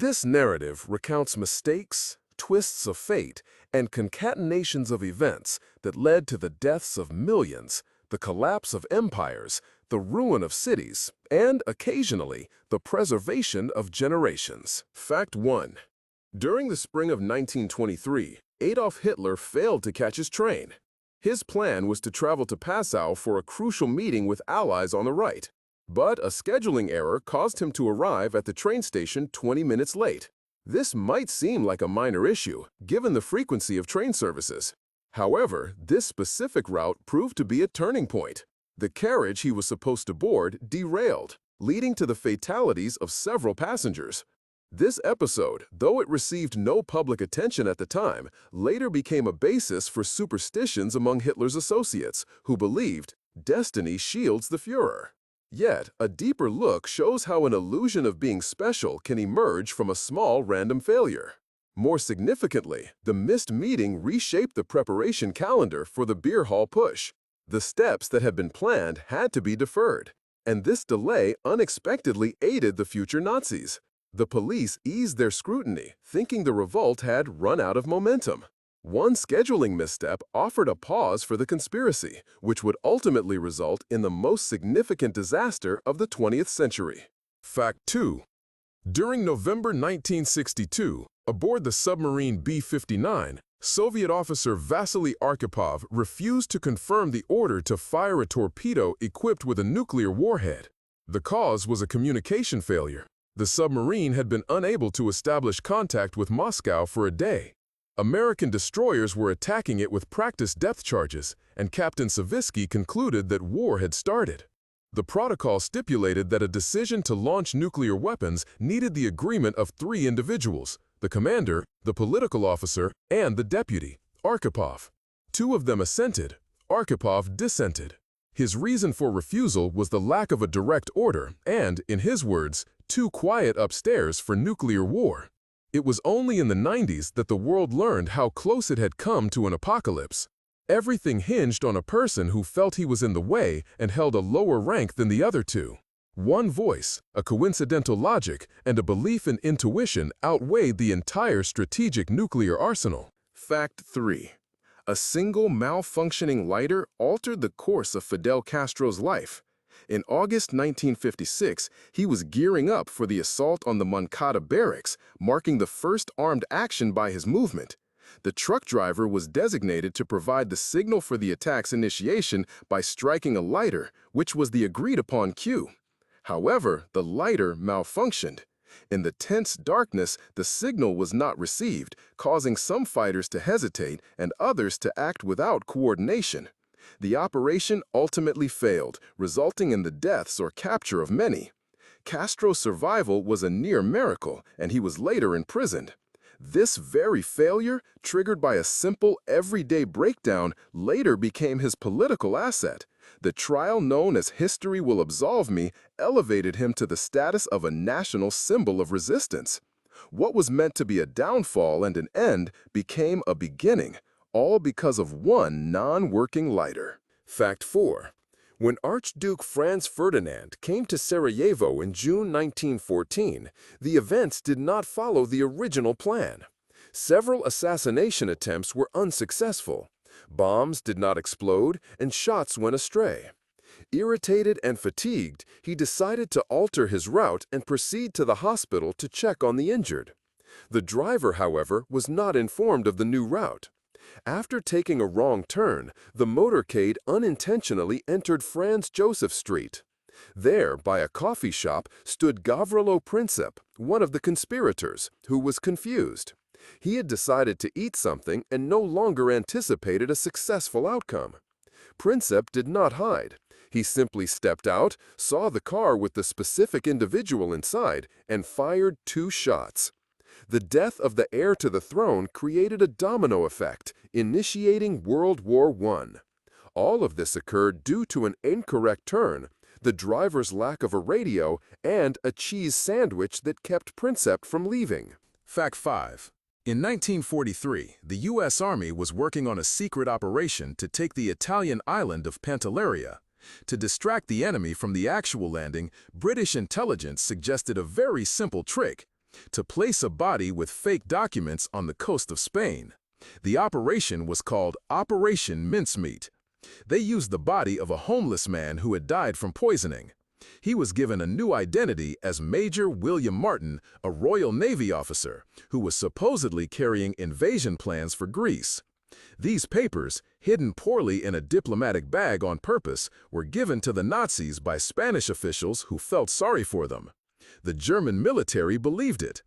This narrative recounts mistakes, twists of fate, and concatenations of events that led to the deaths of millions, the collapse of empires, the ruin of cities, and, occasionally, the preservation of generations. Fact 1. During the spring of 1923, Adolf Hitler failed to catch his train. His plan was to travel to Passau for a crucial meeting with allies on the right. But a scheduling error caused him to arrive at the train station 20 minutes late. This might seem like a minor issue, given the frequency of train services. However, this specific route proved to be a turning point. The carriage he was supposed to board derailed, leading to the fatalities of several passengers. This episode, though it received no public attention at the time, later became a basis for superstitions among Hitler's associates, who believed destiny shields the Führer. Yet, a deeper look shows how an illusion of being special can emerge from a small random failure. More significantly, the missed meeting reshaped the preparation calendar for the beer hall push. The steps that had been planned had to be deferred, and this delay unexpectedly aided the future Nazis. The police eased their scrutiny, thinking the revolt had run out of momentum. One scheduling misstep offered a pause for the conspiracy, which would ultimately result in the most significant disaster of the 20th century. Fact 2. During November 1962, aboard the submarine B-59, Soviet officer Vasily Arkhipov refused to confirm the order to fire a torpedo equipped with a nuclear warhead. The cause was a communication failure. The submarine had been unable to establish contact with Moscow for a day. American destroyers were attacking it with practice depth charges, and Captain Savitsky concluded that war had started. The protocol stipulated that a decision to launch nuclear weapons needed the agreement of 3 individuals: the commander, the political officer, and the deputy, Arkhipov. 2 of them assented. Arkhipov dissented. His reason for refusal was the lack of a direct order and, in his words, too quiet upstairs for nuclear war. It was only in the 90s that the world learned how close it had come to an apocalypse. Everything hinged on a person who felt he was in the way and held a lower rank than the other 2. One voice, a coincidental logic, and a belief in intuition outweighed the entire strategic nuclear arsenal. Fact 3. A single malfunctioning lighter altered the course of Fidel Castro's life. In August 1956, he was gearing up for the assault on the Moncada barracks, marking the first armed action by his movement. The truck driver was designated to provide the signal for the attack's initiation by striking a lighter, which was the agreed-upon cue. However, the lighter malfunctioned. In the tense darkness, the signal was not received, causing some fighters to hesitate and others to act without coordination. The operation ultimately failed, resulting in the deaths or capture of many. Castro's survival was a near miracle, and he was later imprisoned. This very failure, triggered by a simple, everyday breakdown, later became his political asset. The trial known as History Will Absolve Me elevated him to the status of a national symbol of resistance. What was meant to be a downfall and an end became a beginning, all because of one non-working lighter. Fact 4. When Archduke Franz Ferdinand came to Sarajevo in June 1914, the events did not follow the original plan. Several assassination attempts were unsuccessful. Bombs did not explode, and shots went astray. Irritated and fatigued, he decided to alter his route and proceed to the hospital to check on the injured. The driver, however, was not informed of the new route. After taking a wrong turn, the motorcade unintentionally entered Franz Joseph Street. There, by a coffee shop, stood Gavrilo Princip, one of the conspirators, who was confused. He had decided to eat something and no longer anticipated a successful outcome. Princip did not hide. He simply stepped out, saw the car with the specific individual inside, and fired 2 shots. The death of the heir to the throne created a domino effect, initiating World War I. All of this occurred due to an incorrect turn, the driver's lack of a radio, and a cheese sandwich that kept Princip from leaving. Fact 5. In 1943, the U.S. Army was working on a secret operation to take the Italian island of Pantelleria. To distract the enemy from the actual landing, British intelligence suggested a very simple trick: to place a body with fake documents on the coast of Spain. The operation was called Operation Mincemeat. They used the body of a homeless man who had died from poisoning. He was given a new identity as Major William Martin, a Royal Navy officer, who was supposedly carrying invasion plans for Greece. These papers, hidden poorly in a diplomatic bag on purpose, were given to the Nazis by Spanish officials who felt sorry for them. The German military believed it.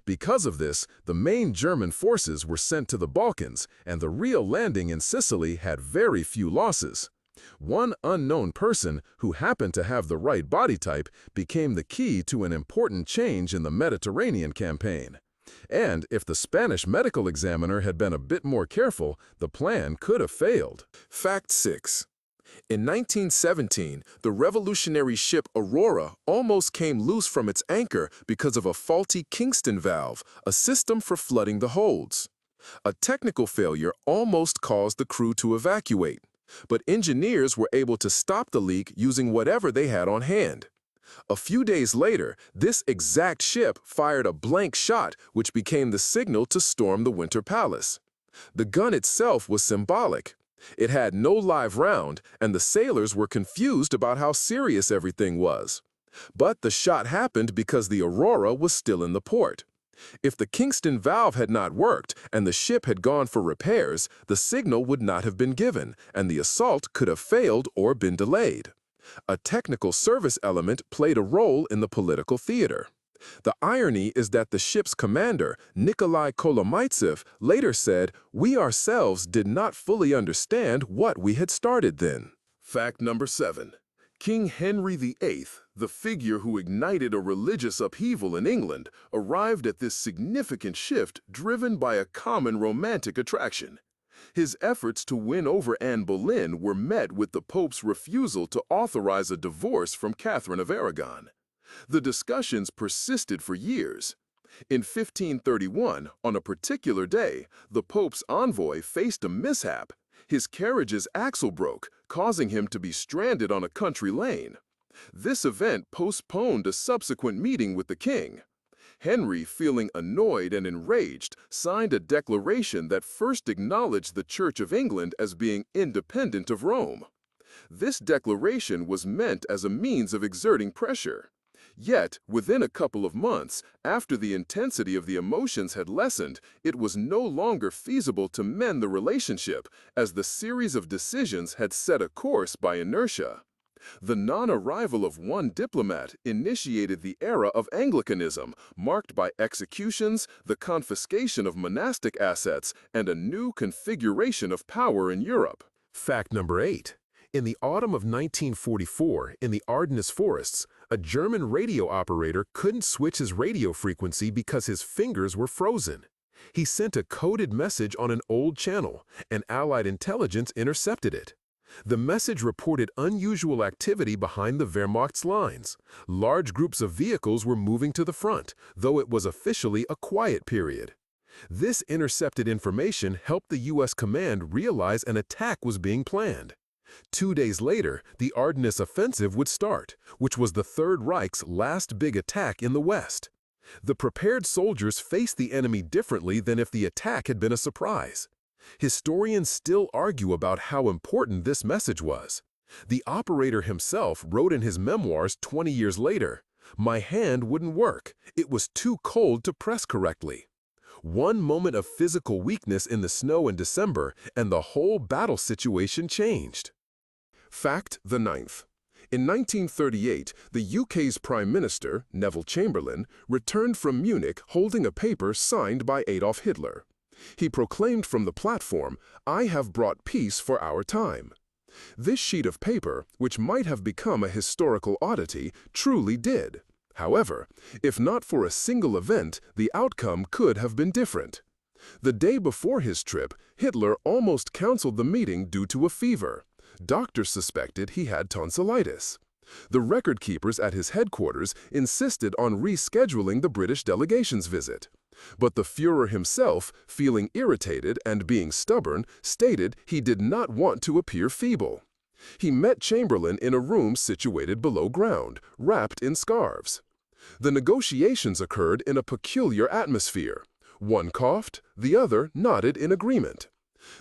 Because of this, the main German forces were sent to the Balkans, and the real landing in Sicily had very few losses. One unknown person who happened to have the right body type became the key to an important change in the Mediterranean campaign. And if the Spanish medical examiner had been a bit more careful, the plan could have failed. Fact 6. In 1917, the revolutionary ship Aurora almost came loose from its anchor because of a faulty Kingston valve, a system for flooding the holds. A technical failure almost caused the crew to evacuate, but engineers were able to stop the leak using whatever they had on hand. A few days later, this exact ship fired a blank shot, which became the signal to storm the Winter Palace. The gun itself was symbolic. It had no live round, and the sailors were confused about how serious everything was. But the shot happened because the Aurora was still in the port. If the Kingston valve had not worked and the ship had gone for repairs, the signal would not have been given, and the assault could have failed or been delayed. A technical service element played a role in the political theater. The irony is that the ship's commander, Nikolai Kolomaitsev, later said, "We ourselves did not fully understand what we had started then." Fact number 7. King Henry VIII, the figure who ignited a religious upheaval in England, arrived at this significant shift driven by a common romantic attraction. His efforts to win over Anne Boleyn were met with the Pope's refusal to authorize a divorce from Catherine of Aragon. The discussions persisted for years. In 1531, on a particular day, the Pope's envoy faced a mishap. His carriage's axle broke, causing him to be stranded on a country lane. This event postponed a subsequent meeting with the king. Henry, feeling annoyed and enraged, signed a declaration that first acknowledged the Church of England as being independent of Rome. This declaration was meant as a means of exerting pressure. Yet, within a couple of months, after the intensity of the emotions had lessened, it was no longer feasible to mend the relationship, as the series of decisions had set a course by inertia. The non-arrival of one diplomat initiated the era of Anglicanism, marked by executions, the confiscation of monastic assets, and a new configuration of power in Europe. Fact number 8. In the autumn of 1944, in the Ardennes forests, a German radio operator couldn't switch his radio frequency because his fingers were frozen. He sent a coded message on an old channel, and Allied intelligence intercepted it. The message reported unusual activity behind the Wehrmacht's lines. Large groups of vehicles were moving to the front, though it was officially a quiet period. This intercepted information helped the U.S. command realize an attack was being planned. 2 days later, the Ardennes offensive would start, which was the Third Reich's last big attack in the West. The prepared soldiers faced the enemy differently than if the attack had been a surprise. Historians still argue about how important this message was. The operator himself wrote in his memoirs 20 years later, "My hand wouldn't work. It was too cold to press correctly." One moment of physical weakness in the snow in December, and the whole battle situation changed. Fact the 9th. In 1938, the UK's Prime Minister, Neville Chamberlain, returned from Munich holding a paper signed by Adolf Hitler. He proclaimed from the platform, "I have brought peace for our time." This sheet of paper, which might have become a historical oddity, truly did. However, if not for a single event, the outcome could have been different. The day before his trip, Hitler almost canceled the meeting due to a fever. Doctors suspected he had tonsillitis. The record keepers at his headquarters insisted on rescheduling the British delegation's visit. But the Führer himself, feeling irritated and being stubborn, stated he did not want to appear feeble. He met Chamberlain in a room situated below ground, wrapped in scarves. The negotiations occurred in a peculiar atmosphere. One coughed, the other nodded in agreement.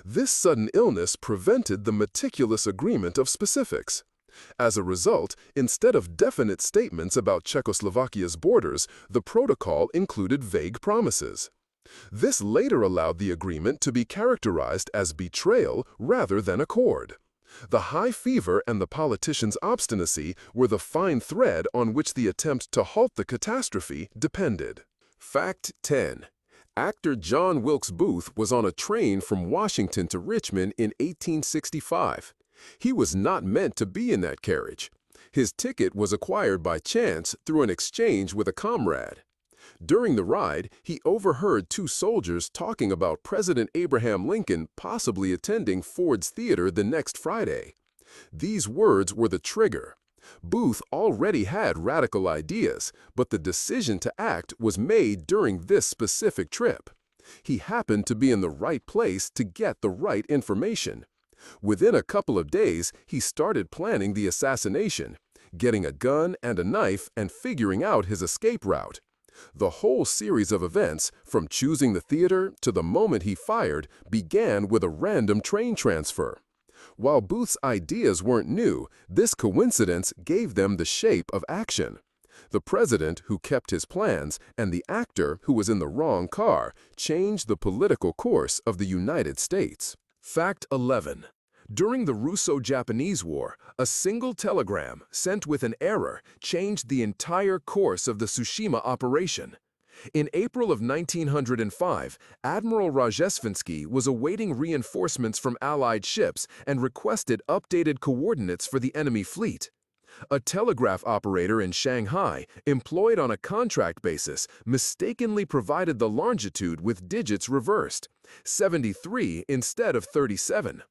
This sudden illness prevented the meticulous agreement of specifics. As a result, instead of definite statements about Czechoslovakia's borders, the protocol included vague promises. This later allowed the agreement to be characterized as betrayal rather than accord. The high fever and the politicians' obstinacy were the fine thread on which the attempt to halt the catastrophe depended. Fact 10. Actor John Wilkes Booth was on a train from Washington to Richmond in 1865. He was not meant to be in that carriage. His ticket was acquired by chance through an exchange with a comrade. During the ride, he overheard two soldiers talking about President Abraham Lincoln possibly attending Ford's Theater the next Friday. These words were the trigger. Booth already had radical ideas, but the decision to act was made during this specific trip. He happened to be in the right place to get the right information. Within a couple of days, he started planning the assassination, getting a gun and a knife and figuring out his escape route. The whole series of events, from choosing the theater to the moment he fired, began with a random train transfer. While Booth's ideas weren't new, this coincidence gave them the shape of action. The president, who kept his plans, and the actor, who was in the wrong car, changed the political course of the United States. Fact 11. During the Russo-Japanese War, a single telegram sent with an error changed the entire course of the Tsushima operation. In April of 1905, Admiral Rojesvinsky was awaiting reinforcements from Allied ships and requested updated coordinates for the enemy fleet. A telegraph operator in Shanghai, employed on a contract basis, mistakenly provided the longitude with digits reversed, 73 instead of 37.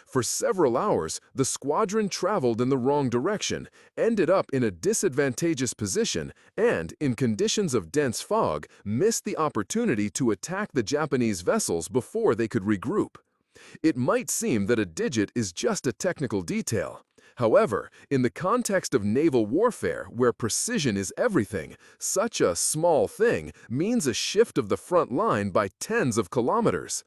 For several hours, the squadron traveled in the wrong direction, ended up in a disadvantageous position, and, in conditions of dense fog, missed the opportunity to attack the Japanese vessels before they could regroup. It might seem that a digit is just a technical detail. However, in the context of naval warfare, where precision is everything, such a small thing means a shift of the front line by tens of kilometers.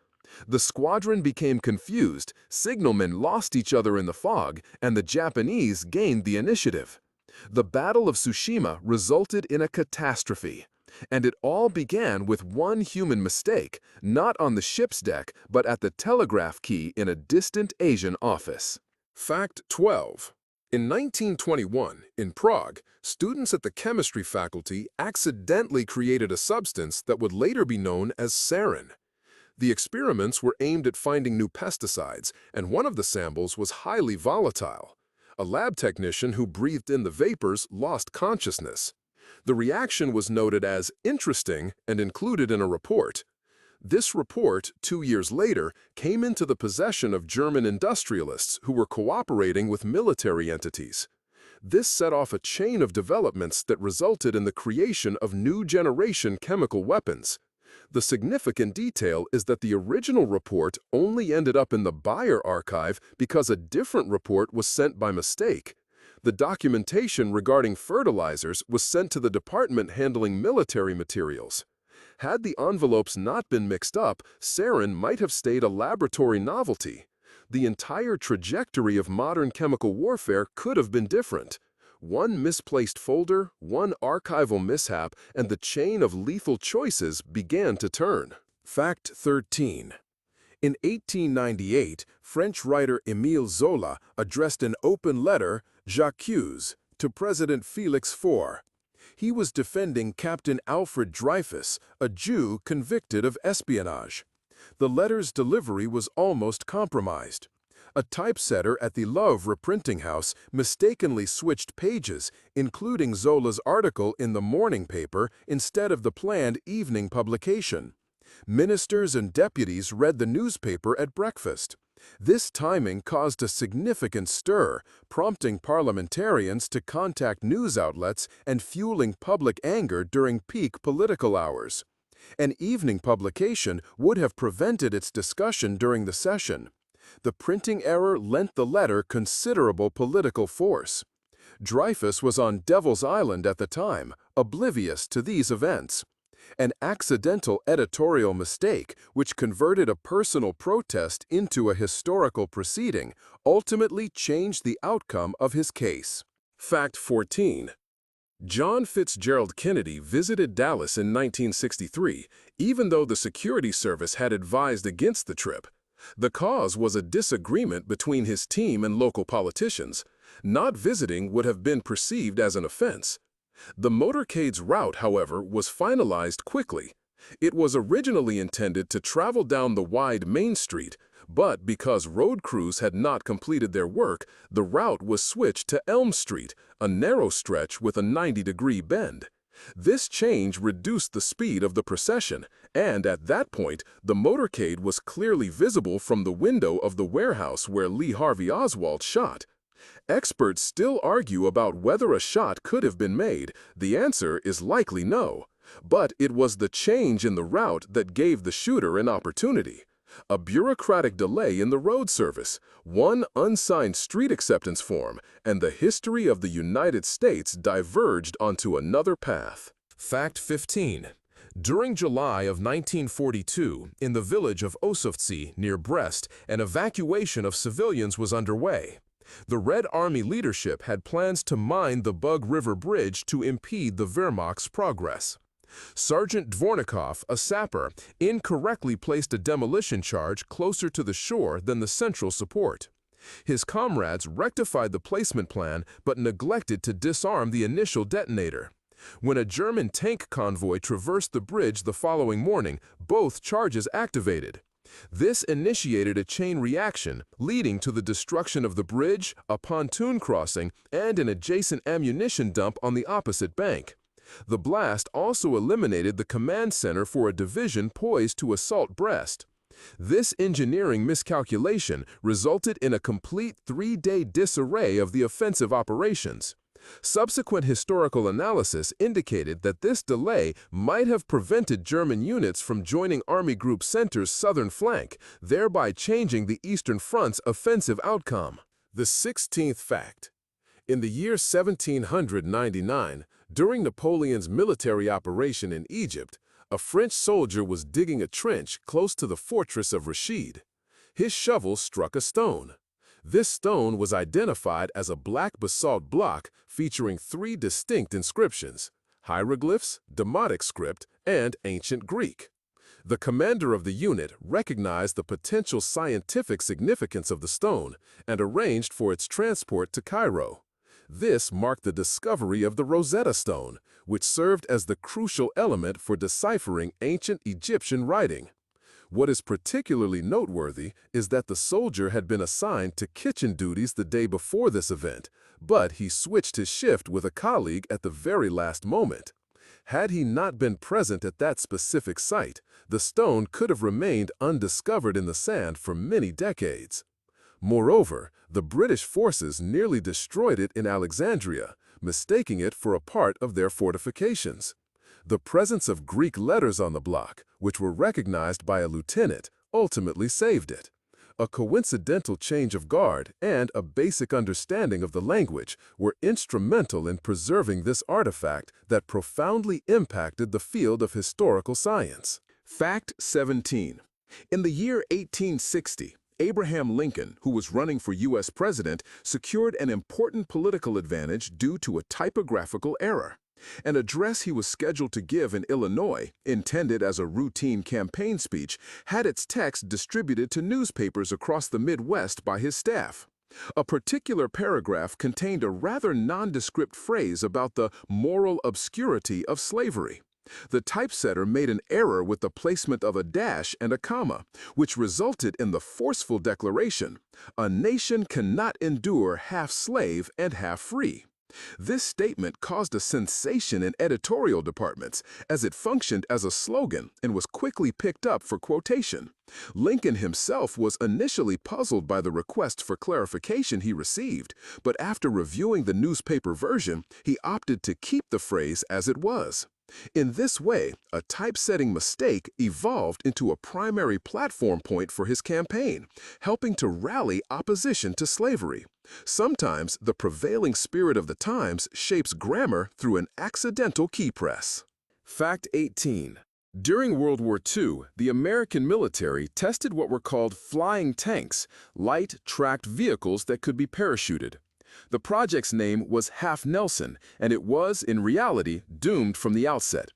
The squadron became confused, signalmen lost each other in the fog, and the Japanese gained the initiative. The Battle of Tsushima resulted in a catastrophe. And it all began with one human mistake, not on the ship's deck, but at the telegraph key in a distant Asian office. Fact 12. In 1921, in Prague, students at the chemistry faculty accidentally created a substance that would later be known as sarin. The experiments were aimed at finding new pesticides, and one of the samples was highly volatile. A lab technician who breathed in the vapors lost consciousness. The reaction was noted as interesting and included in a report. This report, 2 years later, came into the possession of German industrialists who were cooperating with military entities. This set off a chain of developments that resulted in the creation of new generation chemical weapons. The significant detail is that the original report only ended up in the Bayer archive because a different report was sent by mistake. The documentation regarding fertilizers was sent to the department handling military materials. Had the envelopes not been mixed up, sarin might have stayed a laboratory novelty. The entire trajectory of modern chemical warfare could have been different. One misplaced folder, one archival mishap, and the chain of lethal choices began to turn. Fact 13. In 1898, French writer Émile Zola addressed an open letter, J'accuse, to President Félix Faure. He was defending Captain Alfred Dreyfus, a Jew convicted of espionage. The letter's delivery was almost compromised. A typesetter at the Louvre printing house mistakenly switched pages, including Zola's article in the morning paper instead of the planned evening publication. Ministers and deputies read the newspaper at breakfast. This timing caused a significant stir, prompting parliamentarians to contact news outlets and fueling public anger during peak political hours. An evening publication would have prevented its discussion during the session. The printing error lent the letter considerable political force. Dreyfus was on Devil's Island at the time, oblivious to these events. An accidental editorial mistake, which converted a personal protest into a historical proceeding, ultimately changed the outcome of his case. Fact 14. John Fitzgerald Kennedy visited Dallas in 1963, even though the Security Service had advised against the trip. The cause was a disagreement between his team and local politicians. Not visiting would have been perceived as an offense. The motorcade's route, however, was finalized quickly. It was originally intended to travel down the wide Main Street, but because road crews had not completed their work, the route was switched to Elm Street, a narrow stretch with a 90-degree bend. This change reduced the speed of the procession, and at that point, the motorcade was clearly visible from the window of the warehouse where Lee Harvey Oswald shot. Experts still argue about whether a shot could have been made. The answer is likely no. But it was the change in the route that gave the shooter an opportunity. A bureaucratic delay in the road service, one unsigned street acceptance form, and the history of the United States diverged onto another path. Fact 15. During July of 1942, in the village of Osovtsi near Brest, an evacuation of civilians was underway. The Red Army leadership had plans to mine the Bug River Bridge to impede the Wehrmacht's progress. Sergeant Dvornikov, a sapper, incorrectly placed a demolition charge closer to the shore than the central support. His comrades rectified the placement plan but neglected to disarm the initial detonator. When a German tank convoy traversed the bridge the following morning, both charges activated. This initiated a chain reaction, leading to the destruction of the bridge, a pontoon crossing, and an adjacent ammunition dump on the opposite bank. The blast also eliminated the command center for a division poised to assault Brest. This engineering miscalculation resulted in a complete three-day disarray of the offensive operations. Subsequent historical analysis indicated that this delay might have prevented German units from joining Army Group Center's southern flank, thereby changing the Eastern Front's offensive outcome. The 16th fact. In the year 1799, during Napoleon's military operation in Egypt, a French soldier was digging a trench close to the fortress of Rashid. His shovel struck a stone. This stone was identified as a black basalt block featuring three distinct inscriptions: hieroglyphs, Demotic script, and ancient Greek. The commander of the unit recognized the potential scientific significance of the stone and arranged for its transport to Cairo. This marked the discovery of the Rosetta Stone, which served as the crucial element for deciphering ancient Egyptian writing. What is particularly noteworthy is that the soldier had been assigned to kitchen duties the day before this event, but he switched his shift with a colleague at the very last moment. Had he not been present at that specific site, the stone could have remained undiscovered in the sand for many decades. Moreover, the British forces nearly destroyed it in Alexandria, mistaking it for a part of their fortifications. The presence of Greek letters on the block, which were recognized by a lieutenant, ultimately saved it. A coincidental change of guard and a basic understanding of the language were instrumental in preserving this artifact that profoundly impacted the field of historical science. Fact 17. In the year 1860, Abraham Lincoln, who was running for U.S. president, secured an important political advantage due to a typographical error. An address he was scheduled to give in Illinois, intended as a routine campaign speech, had its text distributed to newspapers across the Midwest by his staff. A particular paragraph contained a rather nondescript phrase about the moral obscurity of slavery. The typesetter made an error with the placement of a dash and a comma, which resulted in the forceful declaration, "A nation cannot endure half slave and half free." This statement caused a sensation in editorial departments, as it functioned as a slogan and was quickly picked up for quotation. Lincoln himself was initially puzzled by the request for clarification he received, but after reviewing the newspaper version, he opted to keep the phrase as it was. In this way, a typesetting mistake evolved into a primary platform point for his campaign, helping to rally opposition to slavery. Sometimes the prevailing spirit of the times shapes grammar through an accidental key press. Fact 18. During World War II, the American military tested what were called flying tanks, light, tracked vehicles that could be parachuted. The project's name was Half Nelson, and it was, in reality, doomed from the outset.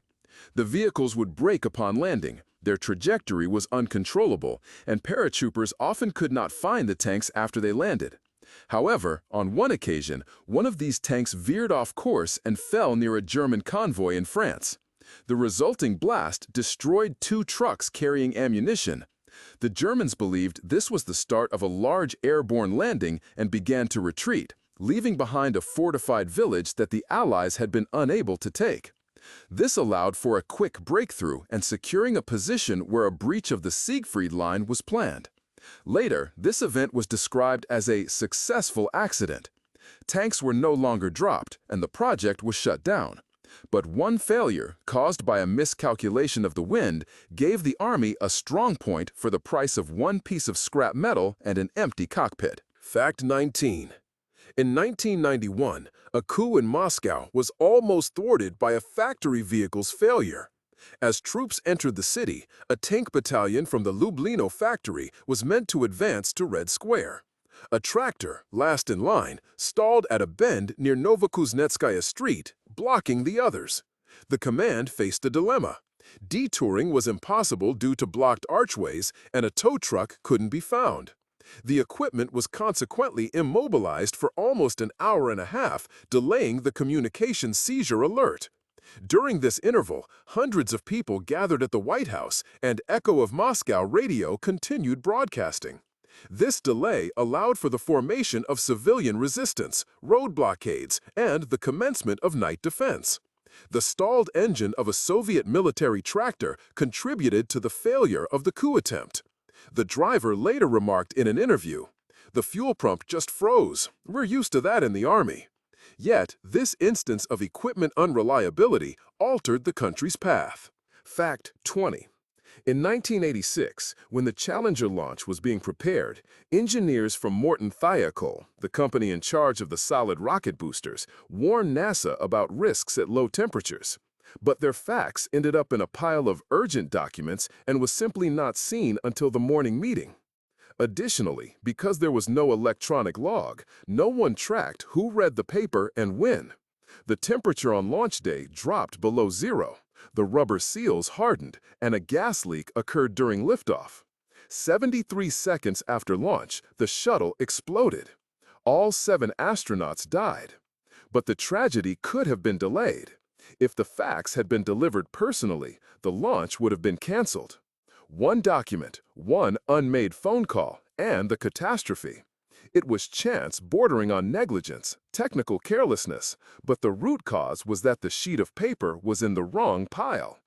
The vehicles would break upon landing, their trajectory was uncontrollable, and paratroopers often could not find the tanks after they landed. However, on one occasion, one of these tanks veered off course and fell near a German convoy in France. The resulting blast destroyed 2 trucks carrying ammunition. The Germans believed this was the start of a large airborne landing and began to retreat, leaving behind a fortified village that the Allies had been unable to take. This allowed for a quick breakthrough and securing a position where a breach of the Siegfried Line was planned. Later, this event was described as a successful accident. Tanks were no longer dropped, and the project was shut down. But one failure, caused by a miscalculation of the wind, gave the Army a strong point for the price of 1 piece of scrap metal and an empty cockpit. Fact 19. In 1991, a coup in Moscow was almost thwarted by a factory vehicle's failure. As troops entered the city, a tank battalion from the Lublino factory was meant to advance to Red Square. A tractor, last in line, stalled at a bend near Novokuznetskaya Street, blocking the others. The command faced a dilemma. Detouring was impossible due to blocked archways, and a tow truck couldn't be found. The equipment was consequently immobilized for almost an hour and a half, delaying the communication seizure alert. During this interval, hundreds of people gathered at the White House, and Echo of Moscow radio continued broadcasting. This delay allowed for the formation of civilian resistance, road blockades, and the commencement of night defense. The stalled engine of a Soviet military tractor contributed to the failure of the coup attempt. The driver later remarked in an interview, "The fuel pump just froze. We're used to that in the Army." Yet, this instance of equipment unreliability altered the country's path. Fact 20. In 1986, when the Challenger launch was being prepared, engineers from Morton Thiokol, the company in charge of the solid rocket boosters, warned NASA about risks at low temperatures. But their fax ended up in a pile of urgent documents and was simply not seen until the morning meeting. Additionally, because there was no electronic log, no one tracked who read the paper and when. The temperature on launch day dropped below zero. The rubber seals hardened, and a gas leak occurred during liftoff. 73 seconds after launch, the shuttle exploded. All 7 astronauts died. But the tragedy could have been delayed. If the fax had been delivered personally, the launch would have been canceled. One document, one unmade phone call, and the catastrophe. It was chance bordering on negligence, technical carelessness, but the root cause was that the sheet of paper was in the wrong pile.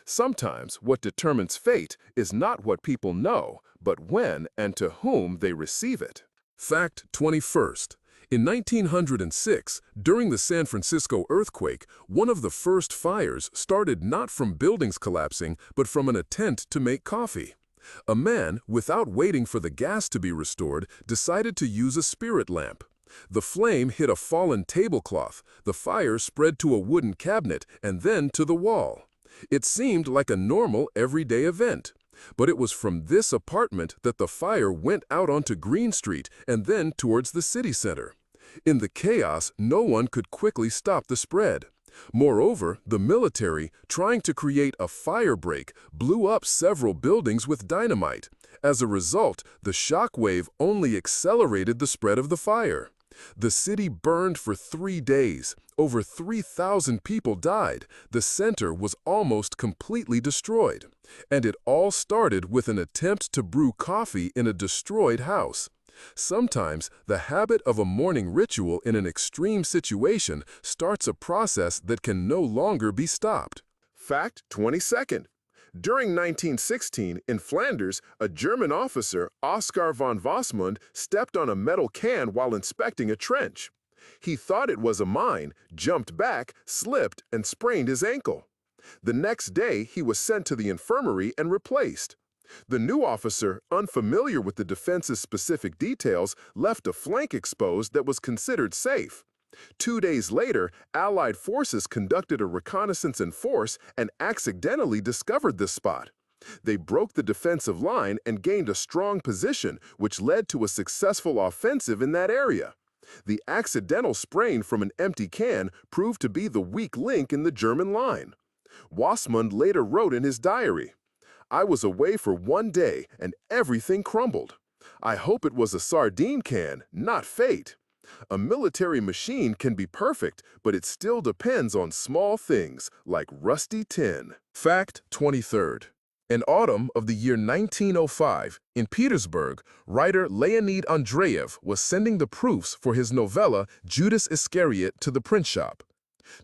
Sometimes what determines fate is not what people know, but when and to whom they receive it. Fact 21st. In 1906, during the San Francisco earthquake, one of the first fires started not from buildings collapsing, but from an attempt to make coffee. A man, without waiting for the gas to be restored, decided to use a spirit lamp. The flame hit a fallen tablecloth, the fire spread to a wooden cabinet, and then to the wall. It seemed like a normal, everyday event. But it was from this apartment that the fire went out onto Green Street and then towards the city center. In the chaos, no one could quickly stop the spread. Moreover, the military, trying to create a fire break, blew up several buildings with dynamite. As a result, the shock wave only accelerated the spread of the fire. The city burned for 3 days. Over 3,000 people died. The center was almost completely destroyed. And it all started with an attempt to brew coffee in a destroyed house. Sometimes, the habit of a morning ritual in an extreme situation starts a process that can no longer be stopped. Fact 22nd. During 1916, in Flanders, a German officer, Oskar von Wasmund, stepped on a metal can while inspecting a trench. He thought it was a mine, jumped back, slipped, and sprained his ankle. The next day, he was sent to the infirmary and replaced. The new officer, unfamiliar with the defense's specific details, left a flank exposed that was considered safe. 2 days later, Allied forces conducted a reconnaissance in force and accidentally discovered this spot. They broke the defensive line and gained a strong position, which led to a successful offensive in that area. The accidental sprain from an empty can proved to be the weak link in the German line. Wasmund later wrote in his diary, "I was away for 1 day and everything crumbled. I hope it was a sardine can, not fate." A military machine can be perfect, but it still depends on small things like rusty tin. Fact 23rd. In autumn of the year 1905, in Petersburg, writer Leonid Andreyev was sending the proofs for his novella Judas Iscariot to the print shop.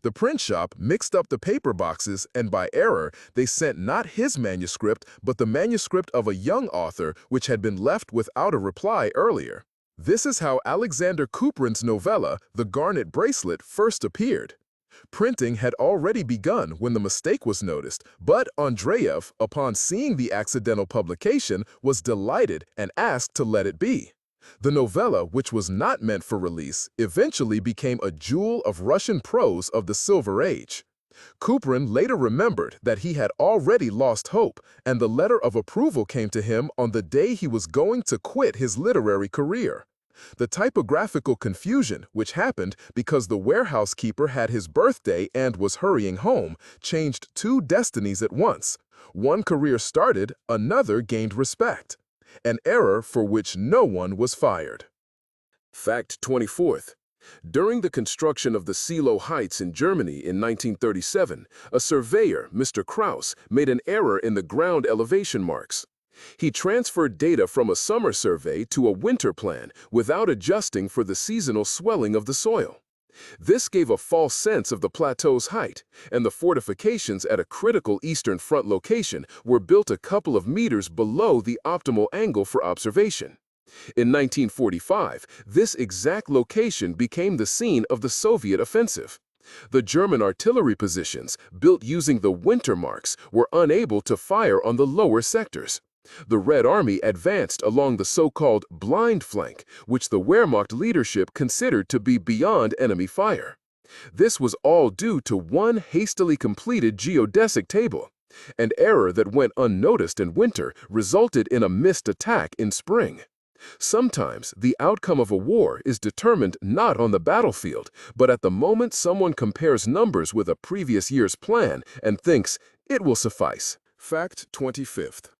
The print shop mixed up the paper boxes, and by error, they sent not his manuscript, but the manuscript of a young author which had been left without a reply earlier. This is how Alexander Kuprin's novella, The Garnet Bracelet, first appeared. Printing had already begun when the mistake was noticed, but Andreyev, upon seeing the accidental publication, was delighted and asked to let it be. The novella, which was not meant for release, eventually became a jewel of Russian prose of the Silver Age. Kuprin later remembered that he had already lost hope, and the letter of approval came to him on the day he was going to quit his literary career. The typographical confusion, which happened because the warehouse keeper had his birthday and was hurrying home, changed two destinies at once. One career started, another gained respect. An error for which no one was fired. Fact 24th. During the construction of the Seelow Heights in Germany in 1937, a surveyor, Mr. Kraus, made an error in the ground elevation marks. He transferred data from a summer survey to a winter plan without adjusting for the seasonal swelling of the soil. This gave a false sense of the plateau's height, and the fortifications at a critical eastern front location were built a couple of meters below the optimal angle for observation. In 1945, this exact location became the scene of the Soviet offensive. The German artillery positions, built using the winter marks, were unable to fire on the lower sectors. The Red Army advanced along the so-called blind flank, which the Wehrmacht leadership considered to be beyond enemy fire. This was all due to one hastily completed geodesic table. An error that went unnoticed in winter resulted in a missed attack in spring. Sometimes the outcome of a war is determined not on the battlefield, but at the moment someone compares numbers with a previous year's plan and thinks it will suffice. Fact 25th.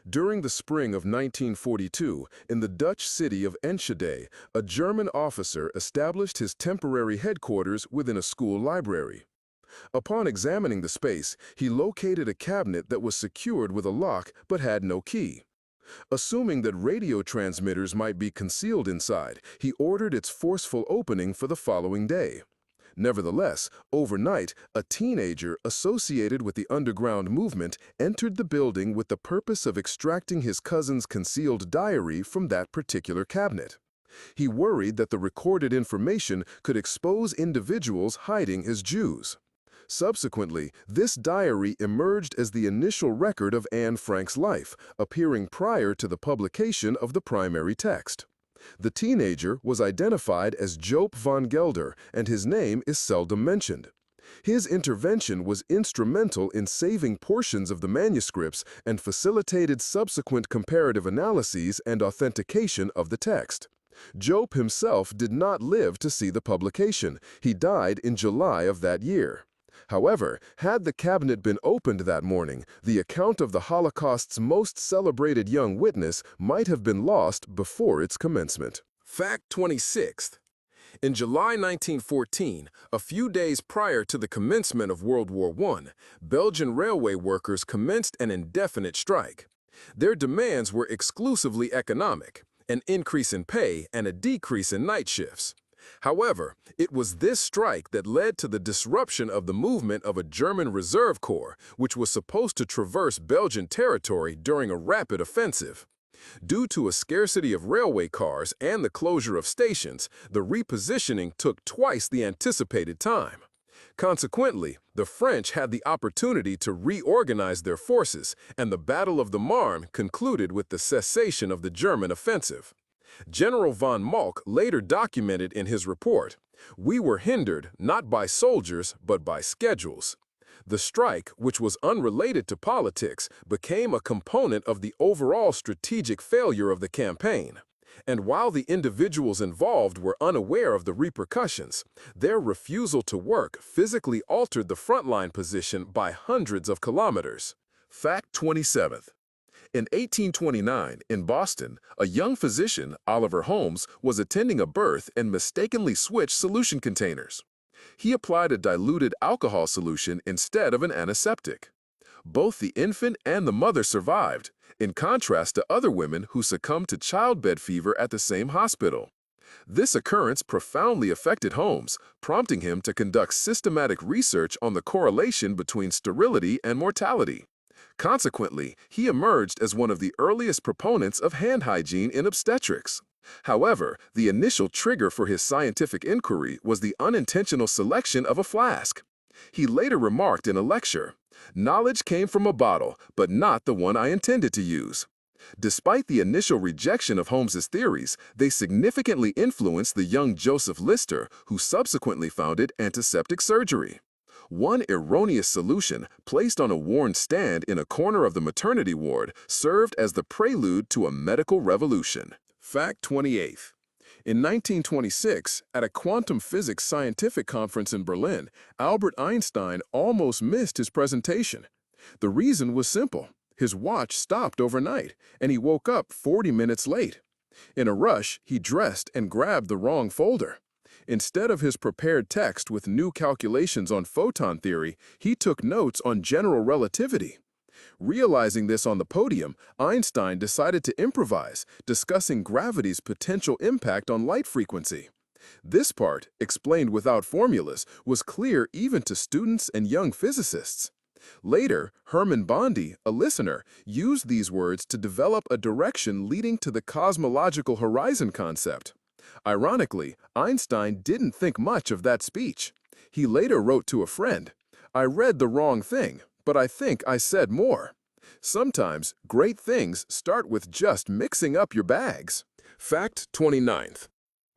During the spring of 1942, in the Dutch city of Enschede, a German officer established his temporary headquarters within a school library. Upon examining the space, he located a cabinet that was secured with a lock but had no key. Assuming that radio transmitters might be concealed inside, he ordered its forceful opening for the following day. Nevertheless, overnight, a teenager associated with the underground movement entered the building with the purpose of extracting his cousin's concealed diary from that particular cabinet. He worried that the recorded information could expose individuals hiding as Jews. Subsequently, this diary emerged as the initial record of Anne Frank's life, appearing prior to the publication of the primary text. The teenager was identified as Joop van Gelder, and his name is seldom mentioned. His intervention was instrumental in saving portions of the manuscripts and facilitated subsequent comparative analyses and authentication of the text. Joop himself did not live to see the publication. He died in July of that year. However, had the cabinet been opened that morning, the account of the Holocaust's most celebrated young witness might have been lost before its commencement. Fact 26th. In July 1914, a few days prior to the commencement of World War I, Belgian railway workers commenced an indefinite strike. Their demands were exclusively economic, an increase in pay and a decrease in night shifts. However, it was this strike that led to the disruption of the movement of a German reserve corps, which was supposed to traverse Belgian territory during a rapid offensive. Due to a scarcity of railway cars and the closure of stations, the repositioning took twice the anticipated time. Consequently, the French had the opportunity to reorganize their forces, and the Battle of the Marne concluded with the cessation of the German offensive. General von Moltke later documented in his report, "We were hindered not by soldiers but by schedules." The strike, which was unrelated to politics, became a component of the overall strategic failure of the campaign. And while the individuals involved were unaware of the repercussions, their refusal to work physically altered the frontline position by hundreds of kilometers. Fact 27. In 1829, in Boston, a young physician, Oliver Holmes, was attending a birth and mistakenly switched solution containers. He applied a diluted alcohol solution instead of an antiseptic. Both the infant and the mother survived, in contrast to other women who succumbed to childbed fever at the same hospital. This occurrence profoundly affected Holmes, prompting him to conduct systematic research on the correlation between sterility and mortality. Consequently, he emerged as one of the earliest proponents of hand hygiene in obstetrics. However, the initial trigger for his scientific inquiry was the unintentional selection of a flask. He later remarked in a lecture, "Knowledge came from a bottle, but not the one I intended to use." Despite the initial rejection of Holmes's theories, they significantly influenced the young Joseph Lister, who subsequently founded antiseptic surgery. One erroneous solution, placed on a worn stand in a corner of the maternity ward, served as the prelude to a medical revolution. Fact 28. In 1926, at a quantum physics scientific conference in Berlin, Albert Einstein almost missed his presentation. The reason was simple. His watch stopped overnight, and he woke up 40 minutes late. In a rush, he dressed and grabbed the wrong folder. Instead of his prepared text with new calculations on photon theory, he took notes on general relativity. Realizing this on the podium, Einstein decided to improvise, discussing gravity's potential impact on light frequency. This part, explained without formulas, was clear even to students and young physicists. Later, Hermann Bondi, a listener, used these words to develop a direction leading to the cosmological horizon concept. Ironically, Einstein didn't think much of that speech. He later wrote to a friend, "I read the wrong thing, but I think I said more." Sometimes, great things start with just mixing up your bags. Fact 29.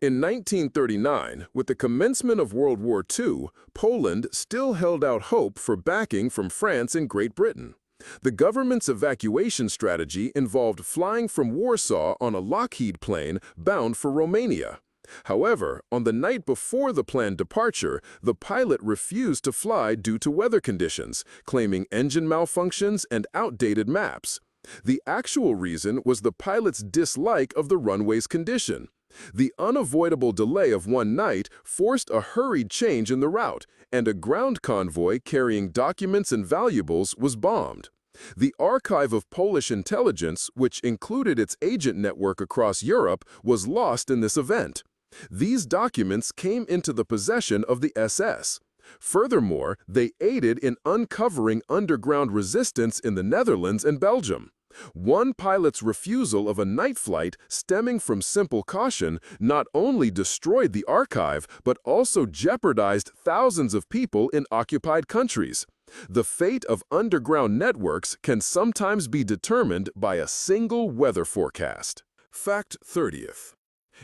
In 1939, with the commencement of World War II, Poland still held out hope for backing from France and Great Britain. The government's evacuation strategy involved flying from Warsaw on a Lockheed plane bound for Romania. However, on the night before the planned departure, the pilot refused to fly due to weather conditions, claiming engine malfunctions and outdated maps. The actual reason was the pilot's dislike of the runway's condition. The unavoidable delay of one night forced a hurried change in the route, and a ground convoy carrying documents and valuables was bombed. The Archive of Polish Intelligence, which included its agent network across Europe, was lost in this event. These documents came into the possession of the SS. Furthermore, they aided in uncovering underground resistance in the Netherlands and Belgium. One pilot's refusal of a night flight stemming from simple caution not only destroyed the archive, but also jeopardized thousands of people in occupied countries. The fate of underground networks can sometimes be determined by a single weather forecast. Fact 30th.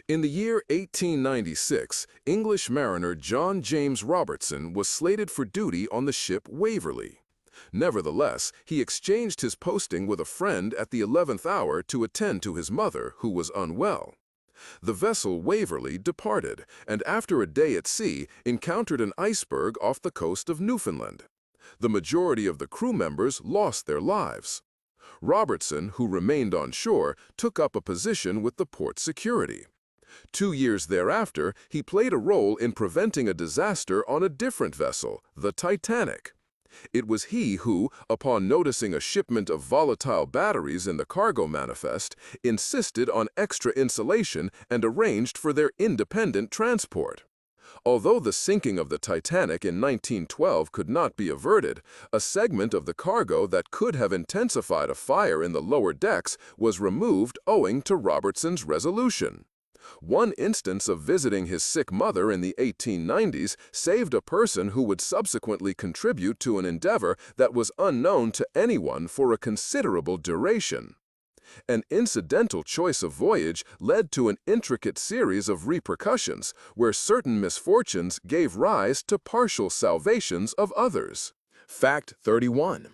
In the year 1896, English mariner John James Robertson was slated for duty on the ship Waverley. Nevertheless, he exchanged his posting with a friend at the 11th hour to attend to his mother, who was unwell. The vessel Waverley departed, and after a day at sea, encountered an iceberg off the coast of Newfoundland. The majority of the crew members lost their lives. Robertson, who remained on shore, took up a position with the port security. 2 years thereafter, he played a role in preventing a disaster on a different vessel, the Titanic. It was he who, upon noticing a shipment of volatile batteries in the cargo manifest, insisted on extra insulation and arranged for their independent transport. Although the sinking of the Titanic in 1912 could not be averted, a segment of the cargo that could have intensified a fire in the lower decks was removed owing to Robertson's resolution. One instance of visiting his sick mother in the 1890s saved a person who would subsequently contribute to an endeavor that was unknown to anyone for a considerable duration. An incidental choice of voyage led to an intricate series of repercussions where certain misfortunes gave rise to partial salvations of others. Fact 31.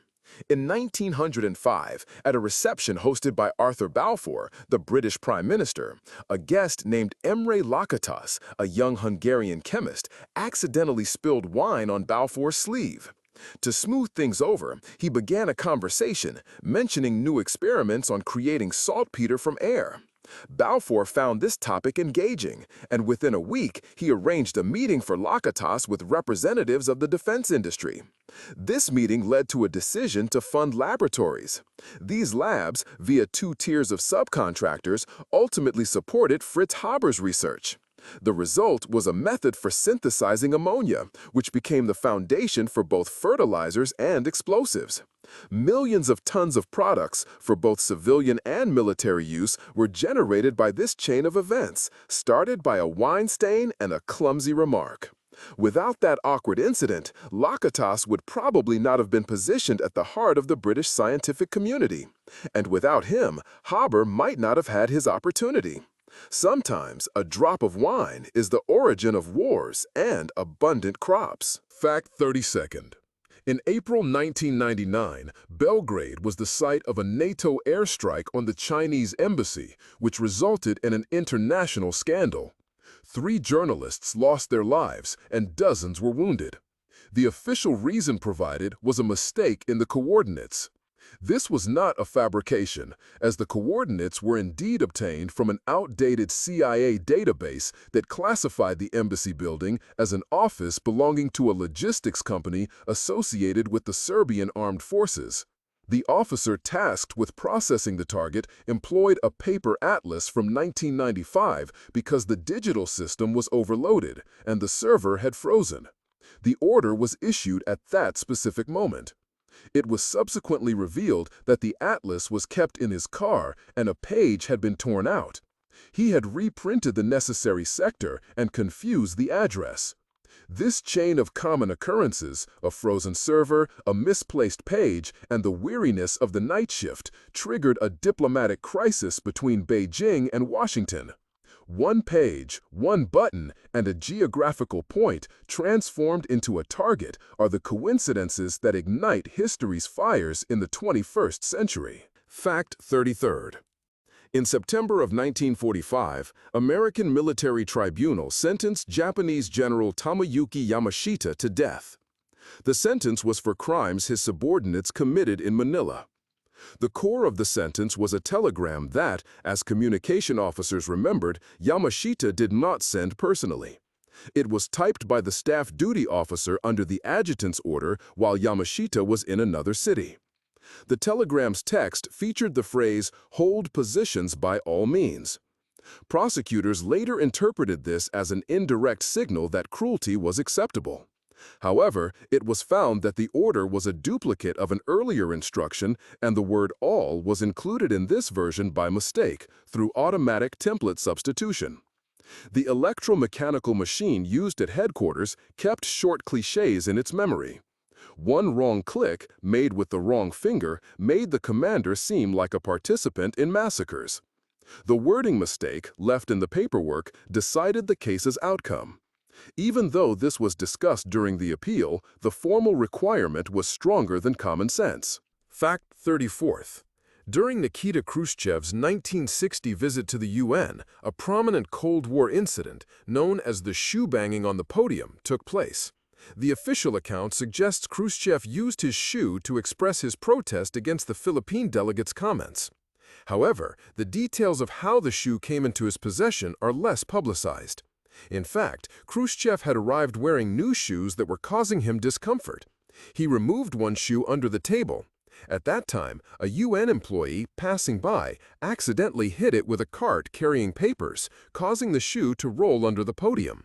In 1905, at a reception hosted by Arthur Balfour, the British Prime Minister, a guest named Emre Lakatos, a young Hungarian chemist, accidentally spilled wine on Balfour's sleeve. To smooth things over, he began a conversation, mentioning new experiments on creating saltpeter from air. Balfour found this topic engaging, and within a week, he arranged a meeting for Lakatos with representatives of the defense industry. This meeting led to a decision to fund laboratories. These labs, via 2 tiers of subcontractors, ultimately supported Fritz Haber's research. The result was a method for synthesizing ammonia, which became the foundation for both fertilizers and explosives. Millions of tons of products, for both civilian and military use, were generated by this chain of events, started by a wine stain and a clumsy remark. Without that awkward incident, Lakatos would probably not have been positioned at the heart of the British scientific community. And without him, Haber might not have had his opportunity. Sometimes a drop of wine is the origin of wars and abundant crops. Fact 32nd. In April 1999, Belgrade was the site of a NATO airstrike on the Chinese embassy, which resulted in an international scandal. 3 journalists lost their lives and dozens were wounded. The official reason provided was a mistake in the coordinates. This was not a fabrication, as the coordinates were indeed obtained from an outdated CIA database that classified the embassy building as an office belonging to a logistics company associated with the Serbian armed forces. The officer tasked with processing the target employed a paper atlas from 1995 because the digital system was overloaded and the server had frozen. The order was issued at that specific moment. It was subsequently revealed that the atlas was kept in his car and a page had been torn out. He had reprinted the necessary sector and confused the address. This chain of common occurrences, a frozen server, a misplaced page, and the weariness of the night shift, triggered a diplomatic crisis between Beijing and Washington. One page, one button, and a geographical point transformed into a target are the coincidences that ignite history's fires in the 21st century. Fact 33rd. In September of 1945, American military tribunal sentenced Japanese General Tomoyuki Yamashita to death. The sentence was for crimes his subordinates committed in Manila. The core of the sentence was a telegram that, as communication officers remembered, Yamashita did not send personally. It was typed by the staff duty officer under the adjutant's order while Yamashita was in another city. The telegram's text featured the phrase, "Hold positions by all means." Prosecutors later interpreted this as an indirect signal that cruelty was acceptable. However, it was found that the order was a duplicate of an earlier instruction and the word all was included in this version by mistake through automatic template substitution. The electromechanical machine used at headquarters kept short cliches in its memory. One wrong click, made with the wrong finger, made the commander seem like a participant in massacres. The wording mistake, left in the paperwork, decided the case's outcome. Even though this was discussed during the appeal, the formal requirement was stronger than common sense. Fact 34th. During Nikita Khrushchev's 1960 visit to the UN, a prominent Cold War incident, known as the shoe banging on the podium, took place. The official account suggests Khrushchev used his shoe to express his protest against the Philippine delegate's comments. However, the details of how the shoe came into his possession are less publicized. In fact, Khrushchev had arrived wearing new shoes that were causing him discomfort. He removed one shoe under the table. At that time, a UN employee passing by accidentally hit it with a cart carrying papers, causing the shoe to roll under the podium.